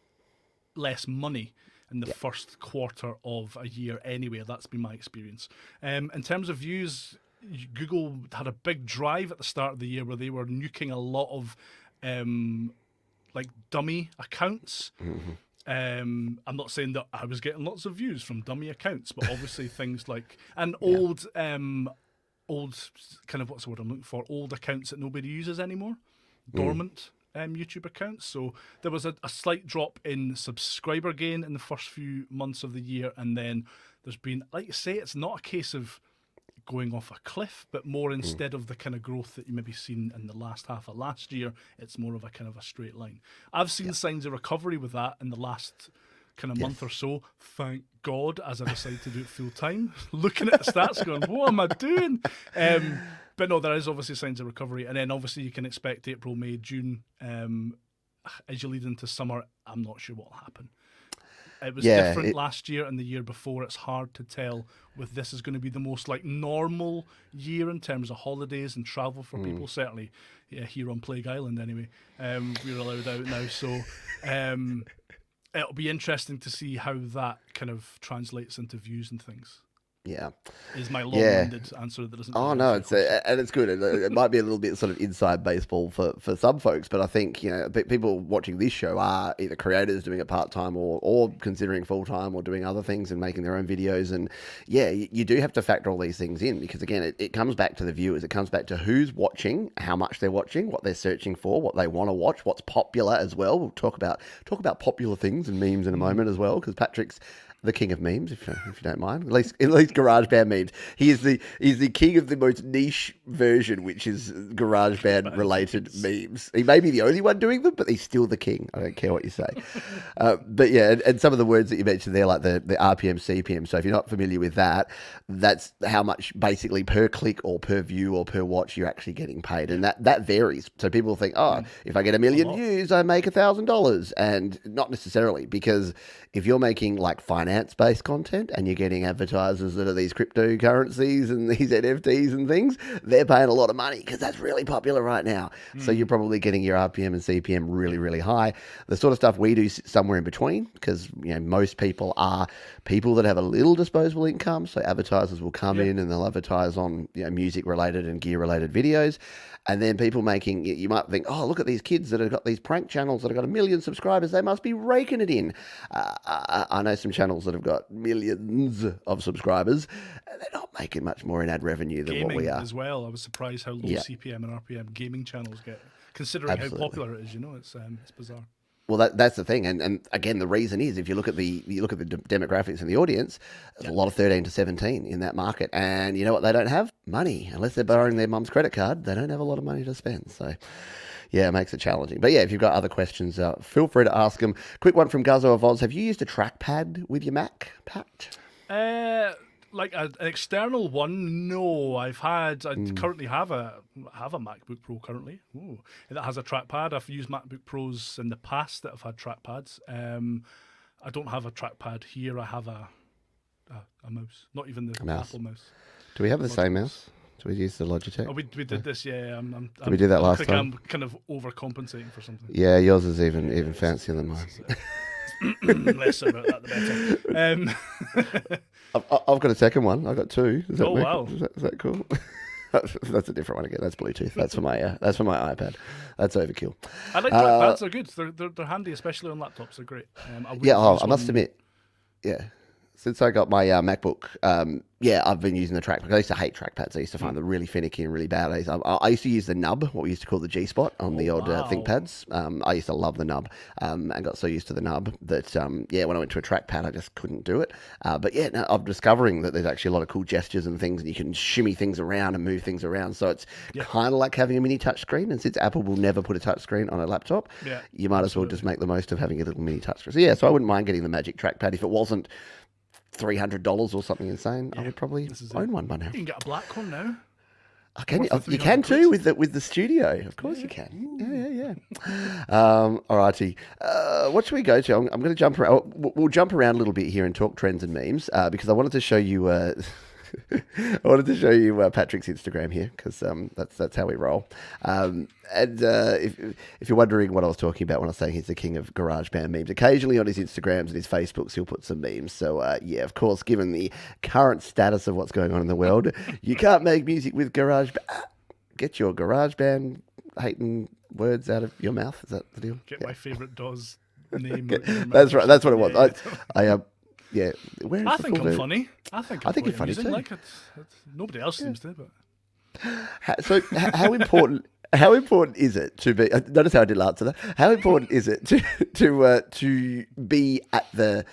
less money in the first quarter of a year anyway. That's been my experience. In terms of views, Google had a big drive at the start of the year where they were nuking a lot of like dummy accounts. I'm not saying that I was getting lots of views from dummy accounts, but obviously things like old kind of, what's the word I'm looking for, old accounts that nobody uses anymore, dormant YouTube accounts. So there was a slight drop in subscriber gain in the first few months of the year, and then there's been, like you say, it's not a case of going off a cliff, but more instead of the kind of growth that you maybe seen in the last half of last year, it's more of a kind of a straight line. I've seen signs of recovery with that in the last kind of month or so, thank God, as I decided to do it full time. Looking at the stats going, what am I doing? But no, there is obviously signs of recovery. And then obviously you can expect April, May, June, as you lead into summer. I'm not sure what will happen. It was different last year and the year before. It's hard to tell with this is going to be the most like normal year in terms of holidays and travel for people. Certainly here on Plague Island anyway. We're allowed out now. So it'll be interesting to see how that kind of translates into views and things. Yeah, is my long-winded answer that doesn't. Oh no, and it's good. It might be a little bit sort of inside baseball for some folks, but I think people watching this show are either creators doing it part-time or considering full-time or doing other things and making their own videos. And yeah, you do have to factor all these things in, because again, it comes back to the viewers. It comes back to who's watching, how much they're watching, what they're searching for, what they want to watch, what's popular as well. We'll talk about popular things and memes in a moment as well, because Patrick's the king of memes, if you don't mind. At least GarageBand memes. He's the king of the most niche version, which is GarageBand related memes. He may be the only one doing them, but he's still the king. I don't care what you say. But yeah, and some of the words that you mentioned there, like the RPM, CPM. So if you're not familiar with that, that's how much basically per click or per view or per watch you're actually getting paid, and that varies. So people think, if I get 1 million views, I make $1,000, and not necessarily, because if you're making like finance-based content and you're getting advertisers that are these cryptocurrencies and these NFTs and things, they're paying a lot of money because that's really popular right now. So you're probably getting your RPM and CPM really, really high. The sort of stuff we do somewhere in between, because most people are people that have a little disposable income. So advertisers will come in and they'll advertise on music-related and gear-related videos. And then people making, you might think, oh, look at these kids that have got these prank channels that have got 1 million subscribers. They must be raking it in. I know some channels that have got millions of subscribers. They're not making much more in ad revenue than what we are. As well. I was surprised how low CPM and RPM gaming channels get, considering how popular it is. It's bizarre. Well, that's the thing, and again, the reason is if you look at the demographics and the audience, there's a lot of 13 to 17 in that market, and you know what they don't have? Money. Unless they're borrowing their mum's credit card, they don't have a lot of money to spend. So, yeah, it makes it challenging. But yeah, if you've got other questions, feel free to ask them. Quick one from Guzzo of Oz: have you used a trackpad with your Mac, Pat? Like an external one, no. I currently have a MacBook Pro currently. Ooh, that has a trackpad. I've used MacBook Pros in the past that have had trackpads. I don't have a trackpad here. I have a mouse, not even the Apple mouse. Do we have the same mouse? Do we use the Logitech? Oh, we did this, yeah. Did we do that last time? I'm kind of overcompensating for something. Yeah, yours is even fancier than mine. Less about that, the better. I've got a second one. I've got two. Wow. Is that cool? That's a different one again. That's Bluetooth. That's for my iPad. That's overkill. I like trackpads. They're good. They're handy, especially on laptops. They're great. I must admit. Yeah. since I got my MacBook, yeah, I've been using the trackpad. I used to hate trackpads. I used to find them really finicky and really bad. I used to use the nub, what we used to call the G spot on the old wow. ThinkPads. I used to love the nub and got so used to the nub that, yeah, when I went to a trackpad, I just couldn't do it. But yeah, now I'm discovering that there's actually a lot of cool gestures and things, and you can shimmy things around and move things around. So it's kind of like having a mini touchscreen. And since Apple will never put a touchscreen on a laptop, you might as well just make the most of having a little mini touchscreen. So yeah, so I wouldn't mind getting the Magic Trackpad if it wasn't $300 or something insane. I would probably own one by now. You can get a black one now. Okay, you can too with the studio. Of course you can. Yeah. Alrighty. What should we go to? I'm going to jump around. We'll jump around a little bit here and talk trends and memes because I wanted to show you. I wanted to show you Patrick's Instagram here because that's how we roll. And if you're wondering what I was talking about when I was saying he's the king of GarageBand memes, occasionally on his Instagrams and his Facebooks he'll put some memes. So yeah, of course, given the current status of what's going on in the world, you can't make music with GarageBand. Get your GarageBand hating words out of your mouth. Is that the deal? Get my favourite DAW's name. That's right. That's what it was. Yeah, I think I'm funny. I think you're funny too. Like nobody else seems to, but So how important? How important is it to be? Notice how I didn't answer that. How important is it to be at the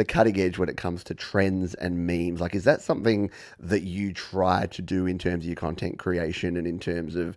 cutting edge when it comes to trends and memes? Like, is that something that you try to do in terms of your content creation and in terms of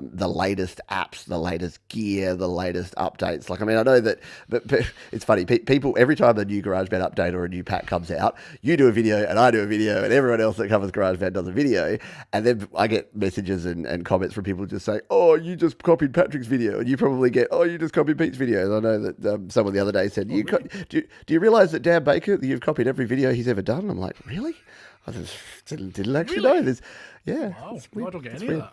the latest apps, the latest gear, the latest updates? Like, I mean, I know that, but it's funny. People, every time the new GarageBand update or a new pack comes out, you do a video and I do a video and everyone else that covers GarageBand does a video. And then I get messages and comments from people just saying, oh, you just copied Patrick's video. And you probably get, oh, you just copied Pete's video. And I know that someone the other day said, do you realize that Dan Baker, that you've copied every video he's ever done? I'm like, really? I just didn't actually know this. Yeah. Wow. I don't get any of that.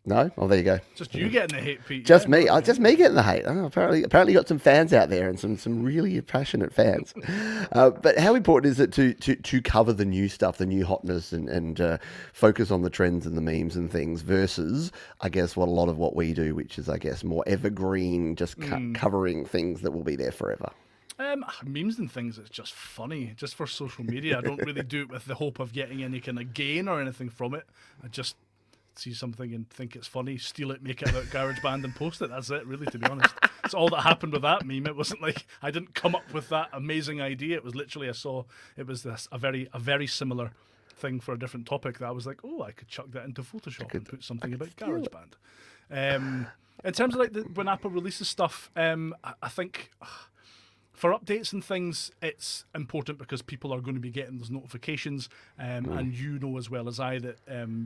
No? Oh, there you go. Just you getting the hate, Pete. Just me. Just me getting the hate. Oh, apparently you got some fans out there and some really passionate fans. But how important is it to cover the new stuff, the new hotness, and focus on the trends and the memes and things versus, I guess, what a lot of what we do, which is, I guess, more evergreen, just covering things that will be there forever. Memes and things, it's just funny, just for social media. I don't really do it with the hope of getting any kind of gain or anything from it. I just see something and think it's funny, steal it, make it about GarageBand and post it. That's it, really, to be honest. It's all that happened with that meme. It wasn't like I didn't come up with that amazing idea. It was literally a very similar thing for a different topic that I was like, oh, I could chuck that into Photoshop and put something about GarageBand. In terms of like when Apple releases stuff, I think for updates and things, it's important because people are going to be getting those notifications, and you know as well as I that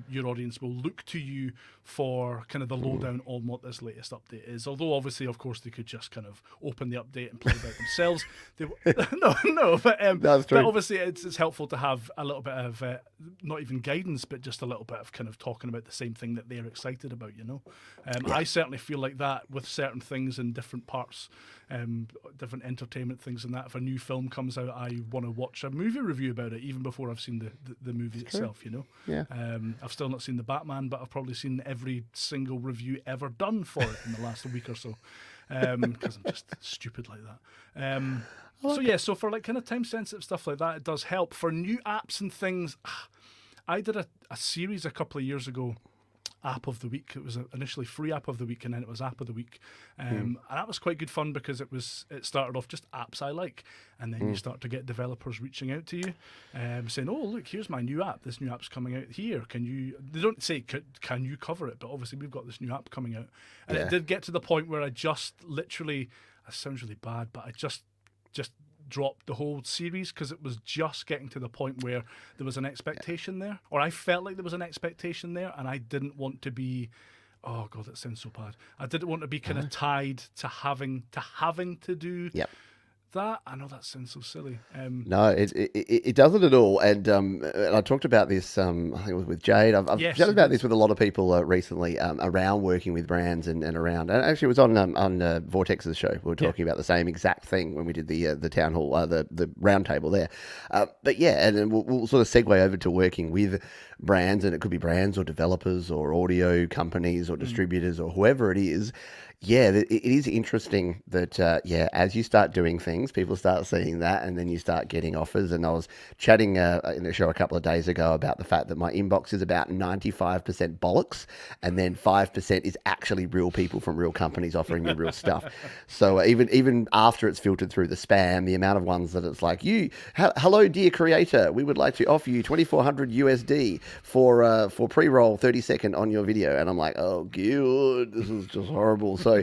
your audience will look to you for kind of the lowdown on what this latest update is. Although obviously, of course, they could just kind of open the update and play it out themselves. But obviously, it's helpful to have a little bit of not even guidance, but just a little bit of kind of talking about the same thing that they're excited about. You know, I certainly feel like that with certain things in different parts. Different entertainment things and that. If a new film comes out, I want to watch a movie review about it even before I've seen the movie itself, you know. Yeah. I've still not seen the Batman, but I've probably seen every single review ever done for it in the last week or so, because I'm just stupid like that. So for like kind of time sensitive stuff like that, it does help. For new apps and things, I did a series a couple of years ago, App of the Week. It was initially free App of the Week, and then it was App of the Week, and that was quite good fun because it started off just apps I like, and then you start to get developers reaching out to you, saying, "Oh, look, here's my new app. This new app's coming out here. Can you?" They don't say, "Can you cover it?" But obviously, we've got this new app coming out, and it did get to the point where I just literally. It sounds really bad, but I just dropped the whole series because it was just getting to the point where there was an expectation there, or I felt like there was an expectation there, and I didn't want to be, oh god, that sounds so bad. I didn't want to be kind of tied to having to do that. I know that sounds so silly. No, it doesn't at all. And I talked about this, I think it was with Jade. I've chatted about this with a lot of people recently around working with brands and around. And actually, it was on Vortex's show. We were talking about the same exact thing when we did the town hall, the round table there. But yeah, and then we'll sort of segue over to working with brands, and it could be brands or developers or audio companies or distributors or whoever it is. Yeah, it is interesting that, as you start doing things, things, people start seeing that, and then you start getting offers. And I was chatting in a show a couple of days ago about the fact that my inbox is about 95% bollocks, and then 5% is actually real people from real companies offering me real stuff. So even after it's filtered through the spam, the amount of ones that it's like, hello dear creator, we would like to offer you 2,400 USD for pre-roll 30-second on your video, and I'm like, oh god, this is just horrible. So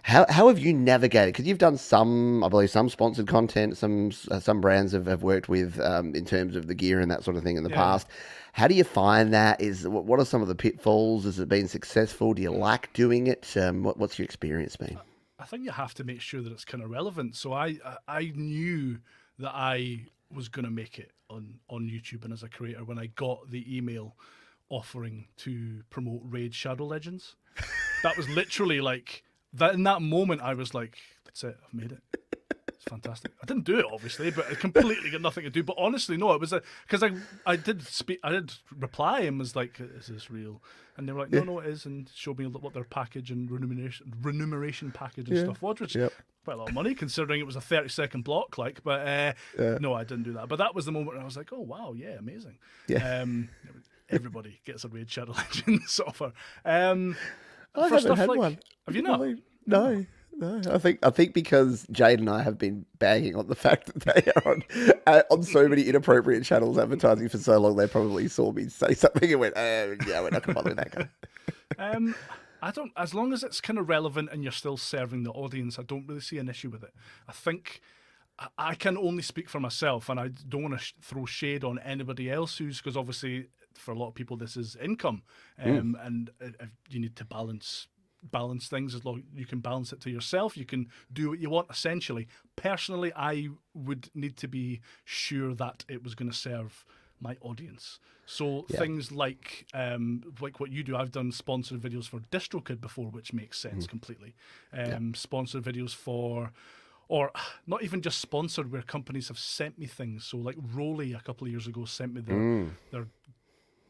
how have you navigated? Because you've done some, I believe, some sponsored content, some brands have worked with in terms of the gear and that sort of thing in the past. How do you find that? What are some of the pitfalls? Has it been successful? Do you like doing it? What's your experience been? I think you have to make sure that it's kind of relevant. So I knew that I was going to make it on YouTube and as a creator when I got the email offering to promote Raid Shadow Legends. That was literally like that. In that moment, I was like, "That's it. I've made it. It's fantastic." I didn't do it, obviously, but it completely got nothing to do. But honestly, no, it was because I did reply and was like, "Is this real?" And they were like, "No, it is," and showed me what their package and remuneration package and stuff was, which quite a lot of money considering it was a 30-second block. But no, I didn't do that. But that was the moment where I was like, "Oh wow, yeah, amazing." Yeah. Everybody gets a Raid Shadow Legends offer. I haven't had one. Have you not? No. I think because Jade and I have been bagging on the fact that they are on so many inappropriate channels advertising for so long, they probably saw me say something and went, yeah, we're not going to bother with that guy. I don't. As long as it's kind of relevant and you're still serving the audience, I don't really see an issue with it. I think I can only speak for myself, and I don't want to throw shade on anybody else because obviously for a lot of people this is income, and you need to balance things. As long you can balance it to yourself, you can do what you want. Essentially, personally, I would need to be sure that it was going to serve my audience. So things like what you do, I've done sponsored videos for DistroKid before, which makes sense completely. Sponsored videos for, or not even just sponsored, where companies have sent me things. So like Rolly a couple of years ago sent me their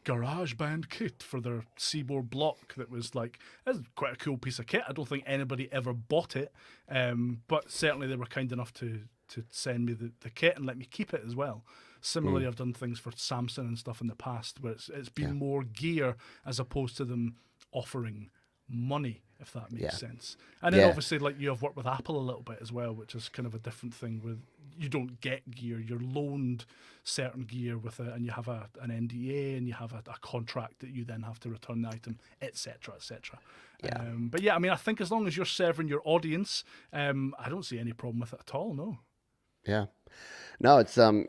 GarageBand kit for their Seaboard block that was like, that's quite a cool piece of kit. I don't think anybody ever bought it, but certainly they were kind enough to send me the kit and let me keep it as well. Similarly, I've done things for Samsung and stuff in the past where it's been more gear as opposed to them offering money, if that makes sense. And then obviously, like, you have worked with Apple a little bit as well, which is kind of a different thing where you don't get gear, you're loaned certain gear with it, and you have an NDA and you have a contract that you then have to return the item, etc., etc. But yeah, I mean, I think as long as you're serving your audience, I don't see any problem with it at all. No. Yeah. No, it's Mike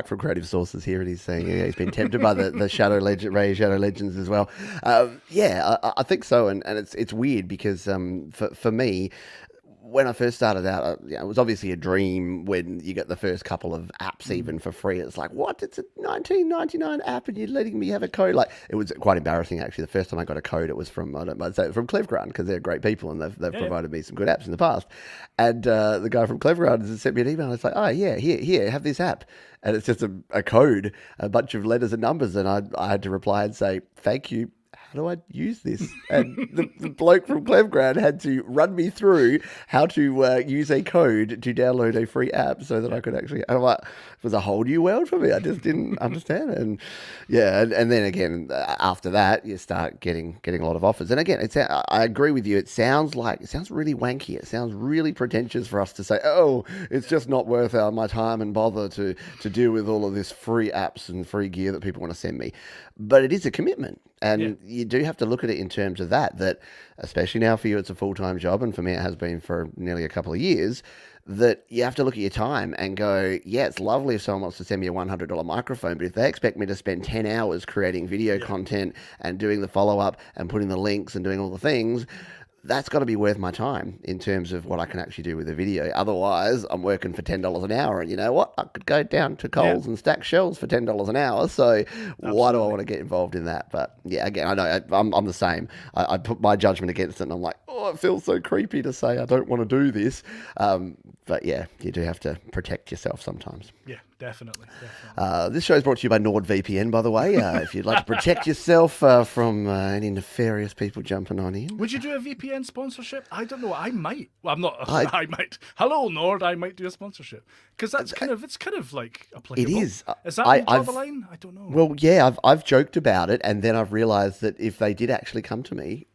from Creative Sources here, and he's saying he's been tempted by the Ray Shadow Legends as well. I think so, and it's weird because for me, when I first started out, it was obviously a dream when you get the first couple of apps even for free. It's like, what? It's a $19.99 app and you're letting me have a code? Like, it was quite embarrassing, actually. The first time I got a code, it was from, I don't mind say it, from Cleverground, because they're great people and they've provided me some good apps in the past. And the guy from Cleverground has sent me an email. It's like, oh, yeah, here, have this app. And it's just a code, a bunch of letters and numbers. And I had to reply and say, thank you. How do I use this? And the bloke from Cleverground had to run me through how to use a code to download a free app so that I could actually, and I'm like, it was a whole new world for me. I just didn't understand it. And and then again, after that, you start getting a lot of offers. And again, I agree with you. It sounds really wanky. It sounds really pretentious for us to say, oh, it's just not worth my time and bother to deal with all of this free apps and free gear that people want to send me. But it is a commitment. And you do have to look at it in terms of that, especially now for you, it's a full-time job. And for me, it has been for nearly a couple of years, that you have to look at your time and go, yeah, it's lovely if someone wants to send me a $100 microphone, but if they expect me to spend 10 hours creating video content and doing the follow-up and putting the links and doing all the things, that's got to be worth my time in terms of what I can actually do with the video. Otherwise, I'm working for $10 an hour, and you know what? I could go down to Coles and stack shelves for $10 an hour. So why do I want to get involved in that? But yeah, again, I know I'm the same. I put my judgment against it, and I'm like, oh, it feels so creepy to say I don't want to do this. But yeah, you do have to protect yourself sometimes. Yeah, definitely. This show is brought to you by NordVPN, by the way. If you'd like to protect yourself from any nefarious people jumping on in. Would you do a VPN VPN sponsorship? I don't know. I might. Well, I'm not. I- I might. Hello, Nord. I might do a sponsorship because it's kind of like applicable. It is. Is that where you draw the line? I don't know. Well, yeah, I've joked about it, and then I've realised that if they did actually come to me,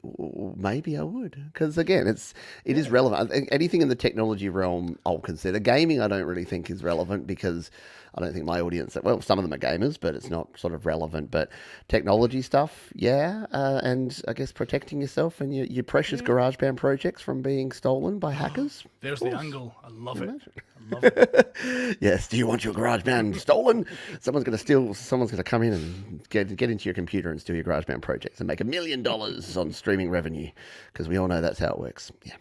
maybe I would. Because again, it is relevant. I think anything in the technology realm, I'll consider. Gaming, I don't really think is relevant because I don't think my audience. Well, some of them are gamers, but it's not sort of relevant. But technology stuff, yeah, and I guess protecting yourself and your precious GarageBand projects from being stolen by hackers. There's the angle. I love it. I love it. Yes. Do you want your GarageBand stolen? Someone's going to steal. Someone's going to come in and get into your computer and steal your GarageBand projects and make $1 million on streaming revenue, because we all know that's how it works. Yeah.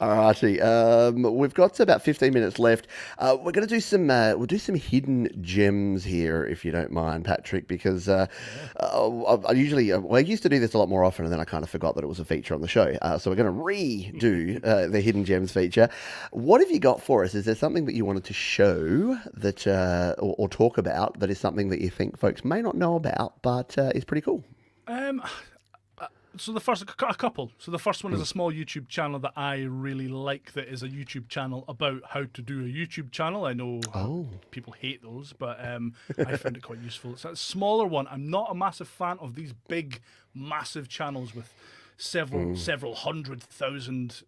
Alrighty, we've got about 15 minutes left. We're going to do some. We'll do some hidden gems here, if you don't mind, Patrick, because I usually I used to do this a lot more often, and then I kind of forgot that it was a feature on the show. So we're going to redo the hidden gems feature. What have you got for us? Is there something that you wanted to show that or talk about that is something that you think folks may not know about, but is pretty cool? So the first, a couple. So the first one is a small YouTube channel that I really like. That is a YouTube channel about how to do a YouTube channel. I know people hate those, but I found it quite useful. It's a smaller one. I'm not a massive fan of these big, massive channels with several 100,000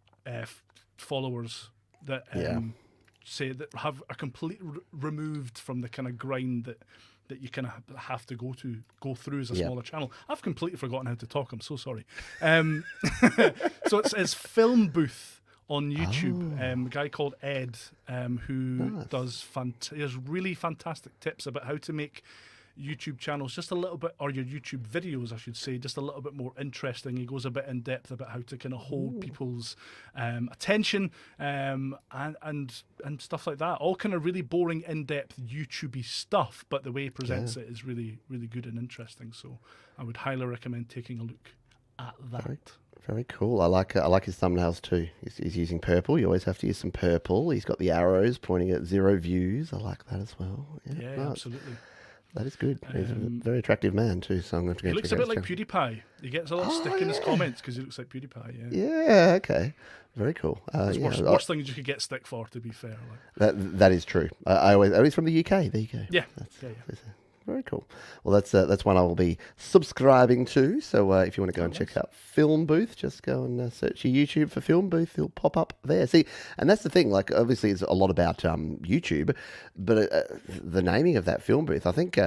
followers that say that are completely removed from the kind of grind that you kind of have to go through as a smaller channel. I've completely forgotten how to talk. I'm so sorry. So it's Film Booth on YouTube. A guy called Ed, who has really fantastic tips about how to make YouTube channels just a little bit, or your YouTube videos, I should say, just a little bit more interesting. He goes a bit in depth about how to kind of hold people's attention and stuff like that. All kind of really boring, in-depth YouTubey stuff, but the way he presents it is really, really good and interesting. So I would highly recommend taking a look at that. Very cool. I like his thumbnails too. He's using purple. You always have to use some purple. He's got the arrows pointing at 0 views. I like that as well. Yeah, nice. Absolutely. That is good. He's a very attractive man too, so I'm going to go. He looks a bit like PewDiePie. He gets a lot of stick in his comments because he looks like PewDiePie. Yeah. Okay. Very cool. Worst things you could get stick for, to be fair. That is true. He's from the UK. There you go. Yeah. Very cool. Well, that's one I will be subscribing to. So if you want to go and check out Film Booth, just go and search your YouTube for Film Booth. It'll pop up there. See, and that's the thing. Like, obviously, it's a lot about YouTube, but the naming of that Film Booth, I think,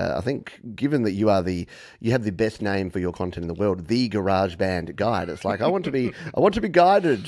given that you have the best name for your content in the world, the GarageBand Guide. It's like I want to be guided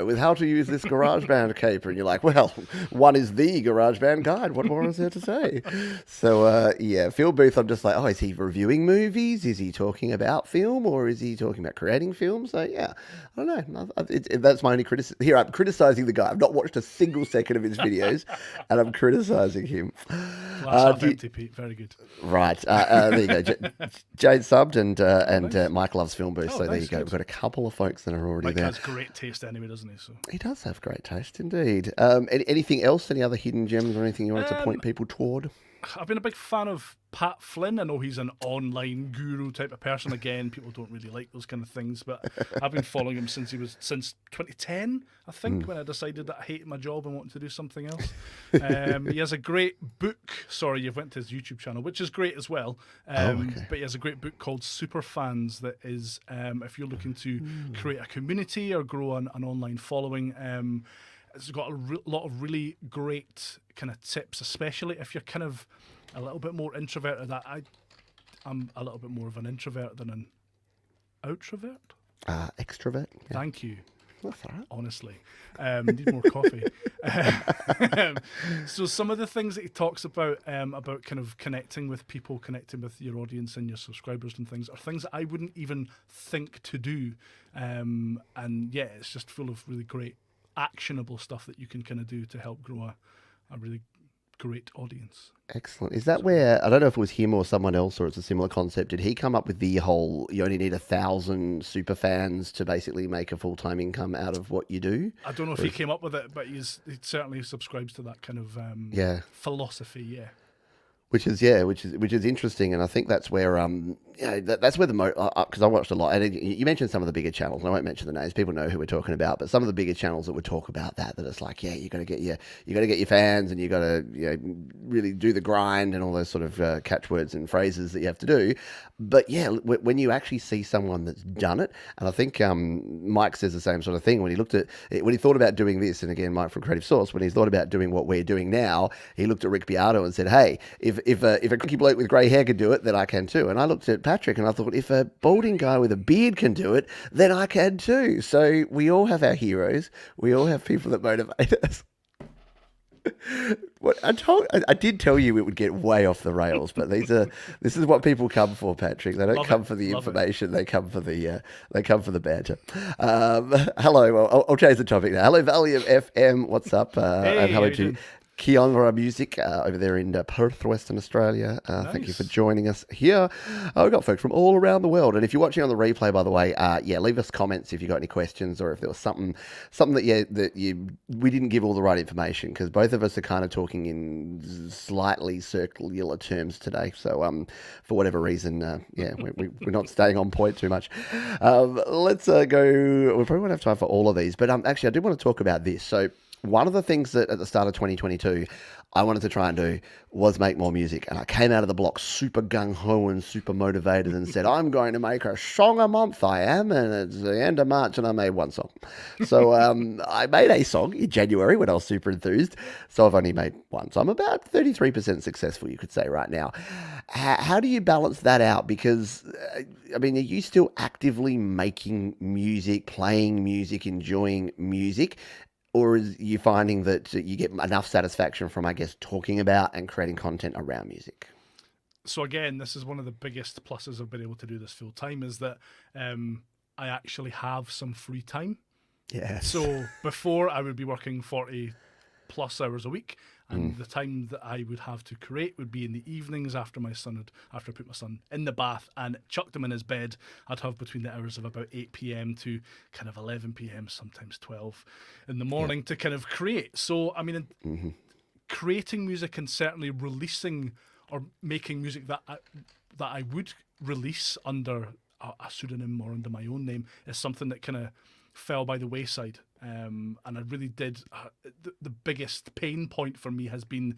with how to use this GarageBand caper, and you're like, well, one is the GarageBand Guide. What more is there to say? So Film Booth, I'm just like, is he reviewing movies? Is he talking about film, or is he talking about creating film? So I don't know. That's my only criticism. Here, I'm criticizing the guy. I've not watched a single second of his videos, and I'm criticizing him. Glass half empty, Pete. Very good. Right. There you go. Jade subbed, and Mike loves Film Booth. So there you go. Good. We've got a couple of folks that are already Mike there. has great taste anyway, doesn't he? So He does have great taste indeed. Anything else? Any other hidden gems or anything you wanted to point people toward? I've been a big fan of Pat Flynn. I know he's an online guru type of person. Again, people don't really like those kind of things, but I've been following him since 2010, I think, when I decided that I hated my job and wanted to do something else. He has a great book. Sorry, you've went to his YouTube channel, which is great as well. But he has a great book called Superfans that is, if you're looking to create a community or grow an online following, it's got a lot of really great kind of tips, especially if you're kind of a little bit more introverted. I'm a little bit more of an introvert than an outrovert. Extrovert. Yeah. Thank you. That's all right. Honestly, need more coffee. So some of the things that he talks about kind of connecting with people, connecting with your audience and your subscribers and things, are things that I wouldn't even think to do. And yeah, it's just full of really great actionable stuff that you can kind of do to help grow a really great audience. Excellent. Is that where, I don't know if it was him or someone else, or it's a similar concept, did he come up with the whole, you only need 1,000 super fans to basically make a full-time income out of what you do? I don't know if he came up with it, but he certainly subscribes to that kind of philosophy, yeah. which is interesting, and I think that's where that's where the because I watched a lot, and you mentioned some of the bigger channels. And I won't mention the names; people know who we're talking about. But some of the bigger channels that would talk about that it's like, yeah, you got to get your fans, and you got to really do the grind and all those sort of catchwords and phrases that you have to do. But yeah, when you actually see someone that's done it, and I think Mike says the same sort of thing when he thought about doing this, and again, Mike from Creative Source, when he thought about doing what we're doing now, he looked at Rick Beato and said, hey, if a cookie bloke with grey hair can do it, then I can too. And I looked at Patrick and I thought, if a balding guy with a beard can do it, then I can too. So we all have our heroes. We all have people that motivate us. What I did tell you it would get way off the rails, but this is what people come for, Patrick. They don't come for the information; they come for the banter. Hello, well, I'll change the topic now. Hello, Valium FM. What's up? Hey, and hello to Kianra Music over there in Perth, Western Australia. Nice. Thank you for joining us here. We've got folks from all around the world. And if you're watching on the replay, by the way, leave us comments if you've got any questions or if there was something that we didn't give all the right information, because both of us are kind of talking in slightly circular terms today. So for whatever reason, we're not staying on point too much. Let's go. We probably won't have time for all of these, but actually, I do want to talk about this. So one of the things that at the start of 2022 I wanted to try and do was make more music. And I came out of the block super gung-ho and super motivated and said, I'm going to make a song a month, I am. And it's the end of March and I made one song. So I made a song in January when I was super enthused. So I've only made one. So I'm about 33% successful, you could say, right now. How do you balance that out? Because, are you still actively making music, playing music, enjoying music? Or is you finding that you get enough satisfaction from, I guess, talking about and creating content around music? So again, this is one of the biggest pluses of being able to do this full time, is that I actually have some free time. Yes. So before I would be working 40 plus hours a week, and the time that I would have to create would be in the evenings after I put my son in the bath and chucked him in his bed. I'd have between the hours of about 8 p.m. to kind of 11 p.m, sometimes 12 in the morning to kind of create. So, creating music and certainly releasing or making music that I would release under a pseudonym or under my own name is something that kind of fell by the wayside. And I really did. The biggest pain point for me has been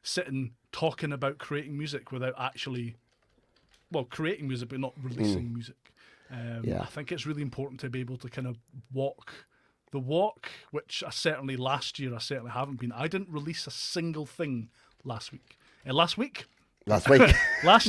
sitting talking about creating music without actually, creating music but not releasing music. I think it's really important to be able to kind of walk the walk, which last year I haven't been. I didn't release a single thing last week. Last week. Last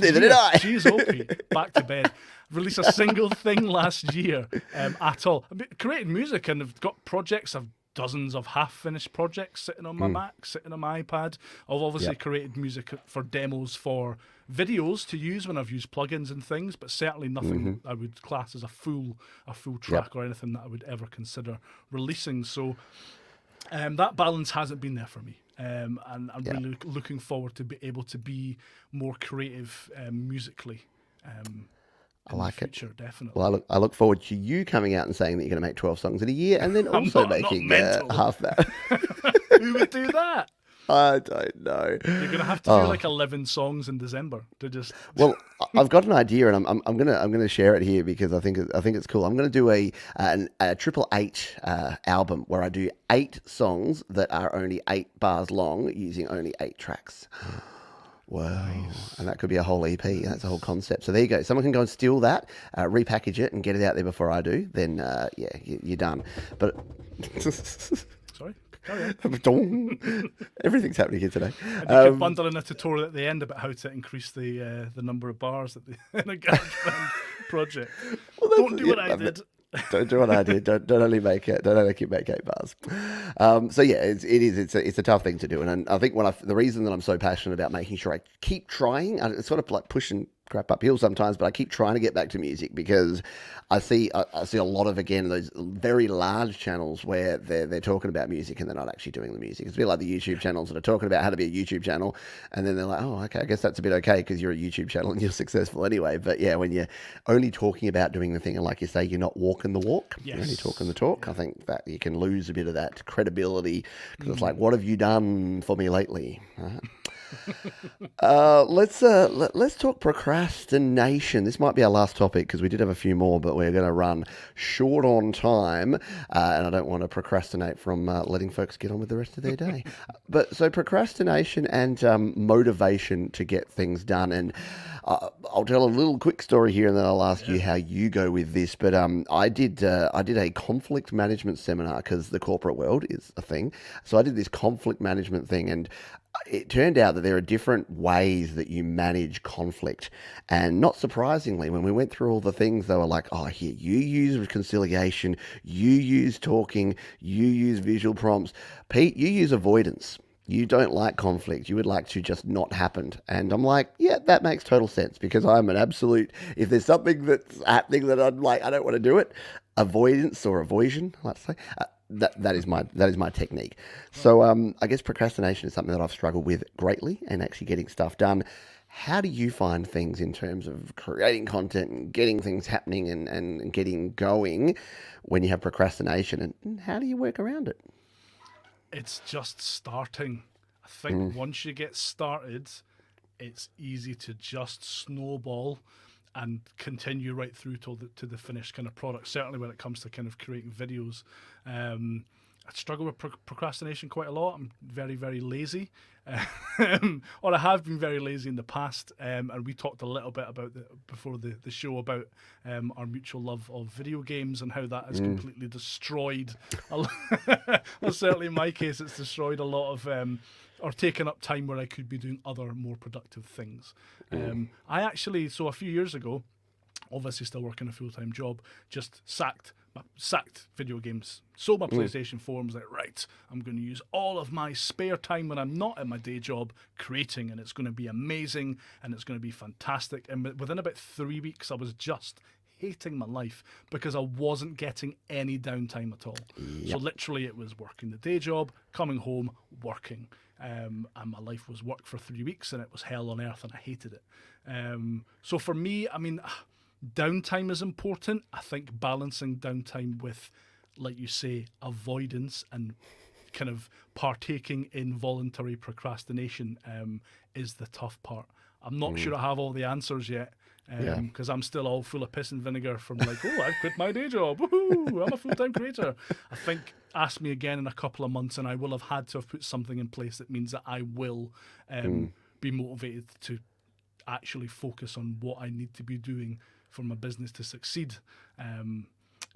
year. Did I? Jeez, okay. Back to bed. Released a single thing last year at all. I've been creating music and I've got projects. I've dozens of half-finished projects sitting on my Mac, sitting on my iPad. I've obviously created music for demos for videos to use when I've used plugins and things, but certainly nothing I would class as a full track or anything that I would ever consider releasing. So that balance hasn't been there for me. And I'm really looking forward to be able to be more creative musically. I like it. Definitely. Well, I look forward to you coming out and saying that you're going to make 12 songs in a year, and then also making half that. Who would do that? I don't know. You're going to have to do like 11 songs in December to just. Well, I've got an idea, and I'm gonna share it here because I think it's cool. I'm gonna do a 888 album where I do 8 songs that are only 8 bars long, using only 8 tracks. Wow. Nice. And that could be a whole EP. That's a whole concept. So there you go. Someone can go and steal that, repackage it, and get it out there before I do. Then, you're done. But sorry? Carry on. Everything's happening here today. I think bundle in a tutorial at the end about how to increase the number of bars in a GarageBand project. Well, don't do what I did. Don't do what I did. Don't only make 8 bars. It's a tough thing to do, and I think the reason that I'm so passionate about making sure I keep trying, it's sort of like pushing crap uphill sometimes, but I keep trying to get back to music because I see a lot of, again, those very large channels where they're talking about music and they're not actually doing the music. It's a bit like the YouTube channels that are talking about how to be a YouTube channel, and then they're like, oh, okay, I guess that's a bit okay because you're a YouTube channel and you're successful anyway. But yeah, when you're only talking about doing the thing, and like you say, you're not walking the walk, you're only talking the talk, I think that you can lose a bit of that credibility because it's like, what have you done for me lately? Let's talk procrastination. This might be our last topic because we did have a few more, but we're going to run short on time, and I don't want to procrastinate from letting folks get on with the rest of their day. But so procrastination and motivation to get things done, and I'll tell a little quick story here, and then I'll ask you how you go with this. But I did a conflict management seminar because the corporate world is a thing. So I did this conflict management thing, and it turned out that there are different ways that you manage conflict. And not surprisingly, when we went through all the things, they were like, oh, here, you use reconciliation, you use talking, you use visual prompts. Pete, you use avoidance. You don't like conflict. You would like to just not happen. And I'm like, yeah, that makes total sense because I'm an absolute, if there's something that's happening that I'm like, I don't want to do it, avoidance or avoision, let's say, that is my technique. So I guess procrastination is something that I've struggled with greatly and actually getting stuff done. How do you find things in terms of creating content and getting things happening and getting going when you have procrastination, and how do you work around it? It's just starting. I think once you get started, it's easy to just snowball and continue right through to the finished kind of product. Certainly when it comes to kind of creating videos, I struggle with procrastination quite a lot. I'm very, very lazy, or I have been very lazy in the past. And we talked a little bit about before the show about our mutual love of video games and how that has completely destroyed. Well, certainly in my case, it's destroyed a lot of. Or taken up time where I could be doing other more productive things. I actually, so a few years ago, obviously still working a full-time job, just sacked video games. Sold my PlayStation 4 and was like, right, I'm going to use all of my spare time when I'm not at my day job creating, and it's going to be amazing and it's going to be fantastic. And within about 3 weeks, I was just hating my life because I wasn't getting any downtime at all. Yep. So literally it was working the day job, coming home, working. And my life was work for 3 weeks and it was hell on earth and I hated it. So for me, I mean, downtime is important. I think balancing downtime with, like you say, avoidance and kind of partaking in voluntary procrastination is the tough part. I'm not sure I have all the answers yet. Because I'm still all full of piss and vinegar from like, oh, I've quit my day job. Woohoo, I'm a full-time creator. I think ask me again in a couple of months and I will have had to have put something in place that means that I will be motivated to actually focus on what I need to be doing for my business to succeed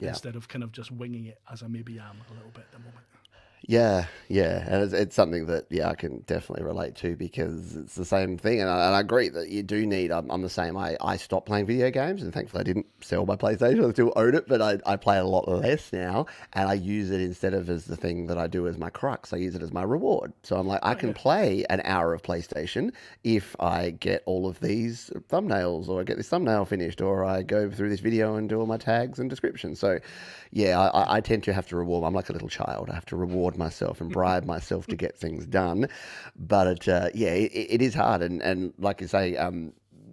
instead of kind of just winging it as I maybe am a little bit at the moment. Yeah, and it's something that I can definitely relate to because it's the same thing, and I agree that you do need. I'm the same. I stopped playing video games, and thankfully I didn't sell my PlayStation. I still own it, but I play a lot less now, and I use it instead of as the thing that I do as my crux. I use it as my reward. So I'm like, I can play an hour of PlayStation if I get all of these thumbnails, or I get this thumbnail finished, or I go through this video and do all my tags and descriptions. So I tend to have to reward. I'm like a little child. I have to reward myself and bribe myself to get things done. But it is hard. And like you say,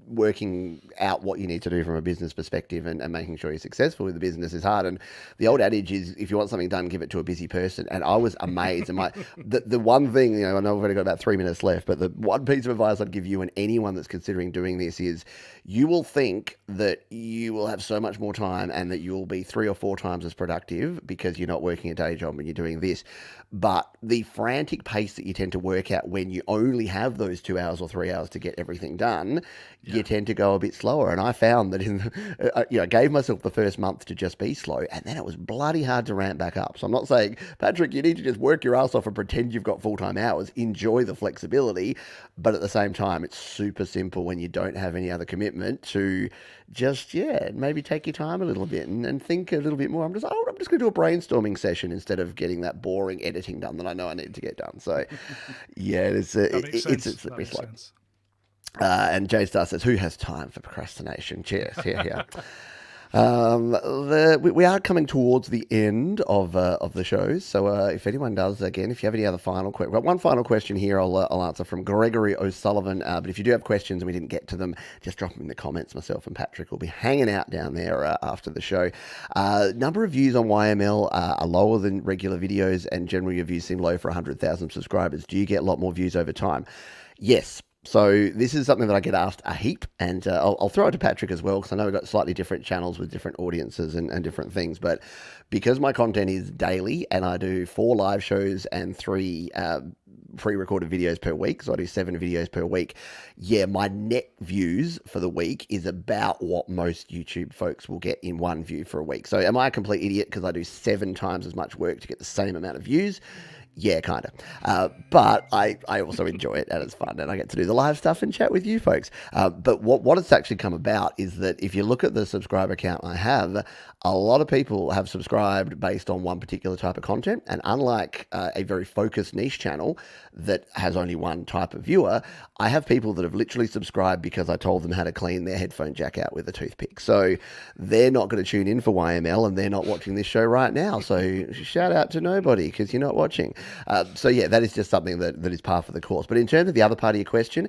working out what you need to do from a business perspective and making sure you're successful with the business is hard. And the old adage is, if you want something done, give it to a busy person. And I was amazed. And the one thing, I know we've only got about 3 minutes left, but the one piece of advice I'd give you and anyone that's considering doing this is you will think that you will have so much more time and that you'll be 3 or 4 times as productive because you're not working a day job and you're doing this. But the frantic pace that you tend to work at when you only have those 2 hours or 3 hours to get everything done, you tend to go a bit slower. And I found that I gave myself the first month to just be slow, and then it was bloody hard to ramp back up. So I'm not saying, Patrick, you need to just work your ass off and pretend you've got full-time hours. Enjoy the flexibility, but at the same time, it's super simple when you don't have any other commitment to just, maybe take your time a little bit and think a little bit more. I'm just going to do a brainstorming session instead of getting that boring editing done that I know I need to get done. So, it's a slippery slope. And Jay Star says, who has time for procrastination? Cheers. Yeah. We are coming towards the end of the show, so if anyone does, again, if you have any other final questions, well, one final question here I'll answer from Gregory O'Sullivan, but if you do have questions and we didn't get to them, just drop them in the comments. Myself and Patrick will be hanging out down there after the show. Number of views on YML are lower than regular videos, and generally your views seem low for 100,000 subscribers. Do you get a lot more views over time? Yes. So this is something that I get asked a heap, and I'll throw it to Patrick as well because I know we've got slightly different channels with different audiences and different things. But because my content is daily, and I do 4 live shows and 3 pre-recorded videos per week, so I do 7 videos per week. Yeah, my net views for the week is about what most YouTube folks will get in 1 view for a week. So am I a complete idiot because I do 7 times as much work to get the same amount of views? Yeah, kind of. But I also enjoy it and it's fun and I get to do the live stuff and chat with you folks. But what it's actually come about is that if you look at the subscriber count I have, a lot of people have subscribed based on one particular type of content. And unlike a very focused niche channel that has only one type of viewer, I have people that have literally subscribed because I told them how to clean their headphone jack out with a toothpick. So they're not going to tune in for YML and they're not watching this show right now. So shout out to nobody because you're not watching. So yeah, that is just something that is par for the course. But in terms of the other part of your question,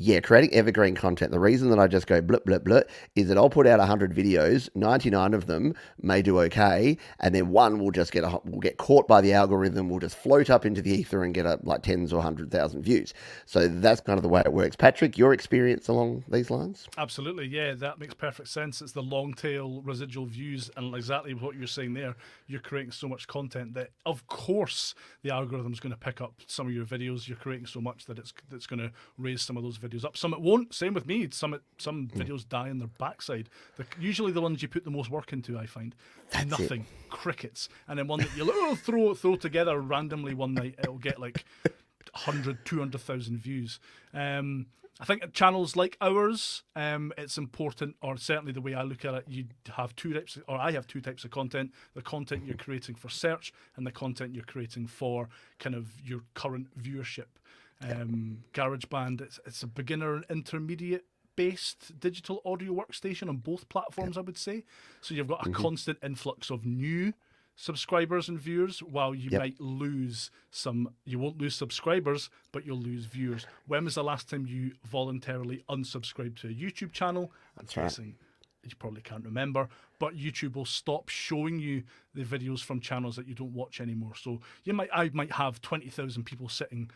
yeah, creating evergreen content. The reason that I just go blip, blip, blip is that I'll put out 100 videos, 99 of them may do okay, and then one will just will get caught by the algorithm, will just float up into the ether and get like tens or 100,000 views. So that's kind of the way it works. Patrick, your experience along these lines? Absolutely, yeah, that makes perfect sense. It's the long tail residual views, and exactly what you're saying there. You're creating so much content that, of course, the algorithm's going to pick up some of your videos. You're creating so much that it's going to raise some of those videos up. Some it won't. Same with me. Some videos die on their backside. They're usually the ones you put the most work into, I find. That's Nothing. it. Crickets. And then one that you throw together randomly one night, it'll get like 100, 200,000 views. I think at channels like ours, it's important, or certainly the way I look at it, you have I have two types of content: the content you're creating for search and the content you're creating for kind of your current viewership. GarageBand, it's a beginner and intermediate based digital audio workstation on both platforms, I would say. So you've got a constant influx of new subscribers and viewers, while you might lose you won't lose subscribers, but you'll lose viewers. When was the last time you voluntarily unsubscribed to a YouTube channel? That's right. You probably can't remember, but YouTube will stop showing you the videos from channels that you don't watch anymore. So I might have 20,000 people sitting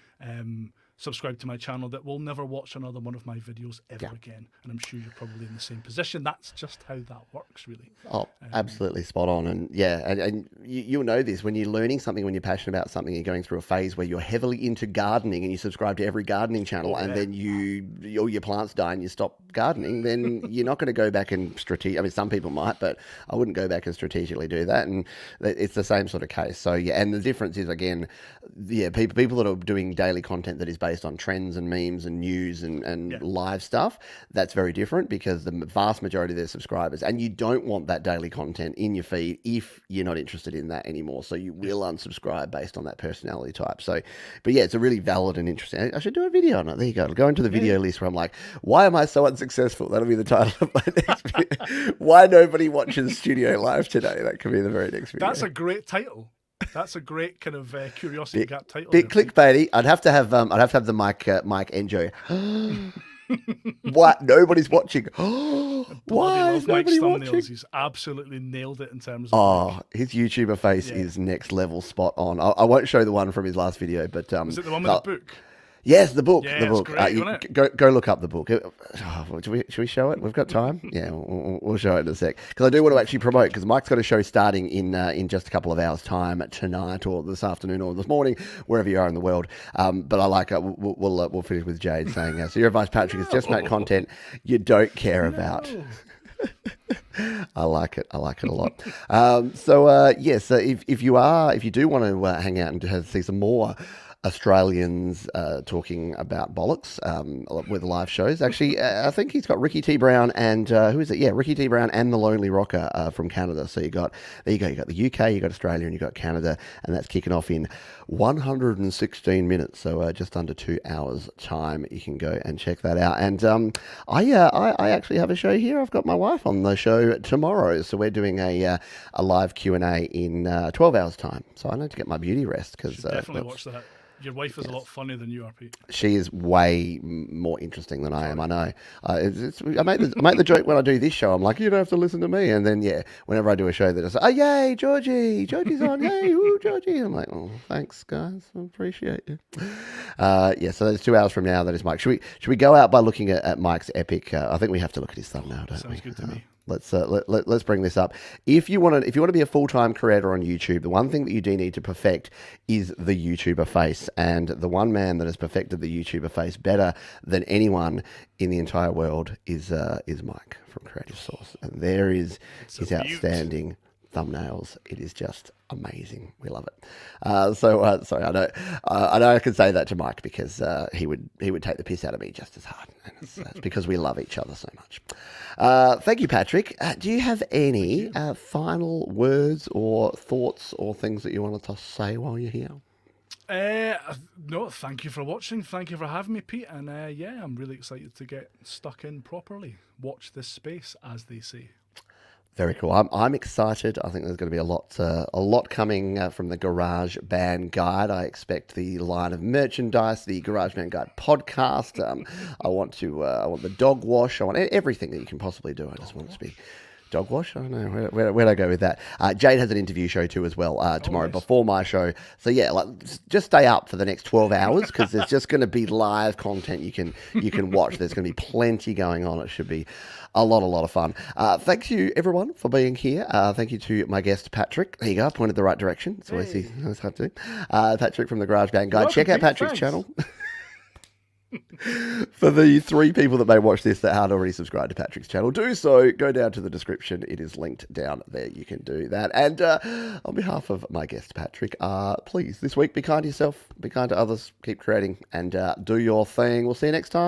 subscribed to my channel that will never watch another one of my videos ever again. And I'm sure you're probably in the same position. That's just how that works, really. Oh, absolutely spot on. And yeah, and you'll know this when you're learning something, when you're passionate about something, you're going through a phase where you're heavily into gardening and you subscribe to every gardening channel, and then all your plants die and you stop gardening, then you're not going to go back and I mean, some people might, but I wouldn't go back and strategically do that. And it's the same sort of case. So yeah, and the difference is, again, people that are doing daily content that is based on trends and memes and news and live stuff, that's very different, because the vast majority of their subscribers, and you don't want that daily content in your feed if you're not interested in that anymore. So you will unsubscribe based on that personality type. So, but yeah, it's a really valid and interesting. I should do a video on it. There you go. I'll go into the video list where I'm like, why am I so unsuccessful? That'll be the title of my next video. Why nobody watches Studio Live today? That could be the very next video. That's a great title. That's a great kind of curiosity gap title. Bit clickbaity. I'd have to have the Mike Enjo. What? Nobody's watching. Why is nobody watching? He's absolutely nailed it in terms of. His YouTuber face is next level, spot on. I won't show the one from his last video, but is it the one with the book? Yes, the book. Yeah, the book. Great, isn't it? Go look up the book. Should we show it? We've got time. Yeah, we'll show it in a sec, because I do want to actually promote, because Mike's got a show starting in just a couple of hours' time tonight, or this afternoon, or this morning, wherever you are in the world. But I like it. We'll finish with Jade saying, "So your advice, Patrick, is just make content you don't care about." I like it. I like it a lot. So if you do want to hang out and see some more Australians talking about bollocks with live shows. Actually, I think he's got Ricky T. Brown and who is it? Yeah, Ricky T. Brown and the Lonely Rocker from Canada. So you got the UK, you got Australia, and you got Canada, and that's kicking off in 116 minutes. So just under 2 hours time. You can go and check that out. And I actually have a show here. I've got my wife on the show tomorrow, so we're doing a live Q&A in 12 hours time. So I need to get my beauty rest, because definitely watch that. Your wife is a lot funnier than you are, Pete. She is way more interesting than I am. I know. I make the joke when I do this show. I'm like, you don't have to listen to me. And then whenever I do a show, that I say, oh yay, Georgie's on, yay, woo, Georgie. I'm like, oh, thanks guys, I appreciate you. So there's 2 hours from now. That is Mike. Should we go out by looking at Mike's epic? I think we have to look at his thumbnail, don't we? Sounds good to me. Let's bring this up. If you want to be a full-time creator on YouTube, the one thing that you do need to perfect is the YouTuber face. And the one man that has perfected the YouTuber face better than anyone in the entire world is Mike from Creative Source. And there is his outstanding thumbnails. It is just amazing. We love it. Sorry, I know I can say that to Mike because he would take the piss out of me just as hard. And it's because we love each other so much. Thank you, Patrick. Do you have any final words or thoughts or things that you wanted to say while you're here? No, thank you for watching. Thank you for having me, Pete. And I'm really excited to get stuck in properly. Watch this space, as they say. Very cool. I'm excited. I think there's going to be a lot coming from the Garage Band Guide. I expect the line of merchandise, the Garage Band Guide podcast. I want the dog wash. I want everything that you can possibly do. I just want it to be dog wash. I don't know where'd I go with that. Jade has an interview show too as well tomorrow before my show. So just stay up for the next 12 hours because there's just going to be live content you can watch. There's going to be plenty going on. It should be a lot of fun. Thank you everyone for being here. Thank you to my guest Patrick. There you go. I pointed the right direction. It's always hard to. Patrick from the Garage Band Guide. Check out Patrick's channel. For the 3 people that may watch this that aren't already subscribed to Patrick's channel, do so. Go down to the description. It is linked down there. You can do that. And on behalf of my guest, Patrick, please, this week, be kind to yourself, be kind to others, keep creating, and do your thing. We'll see you next time.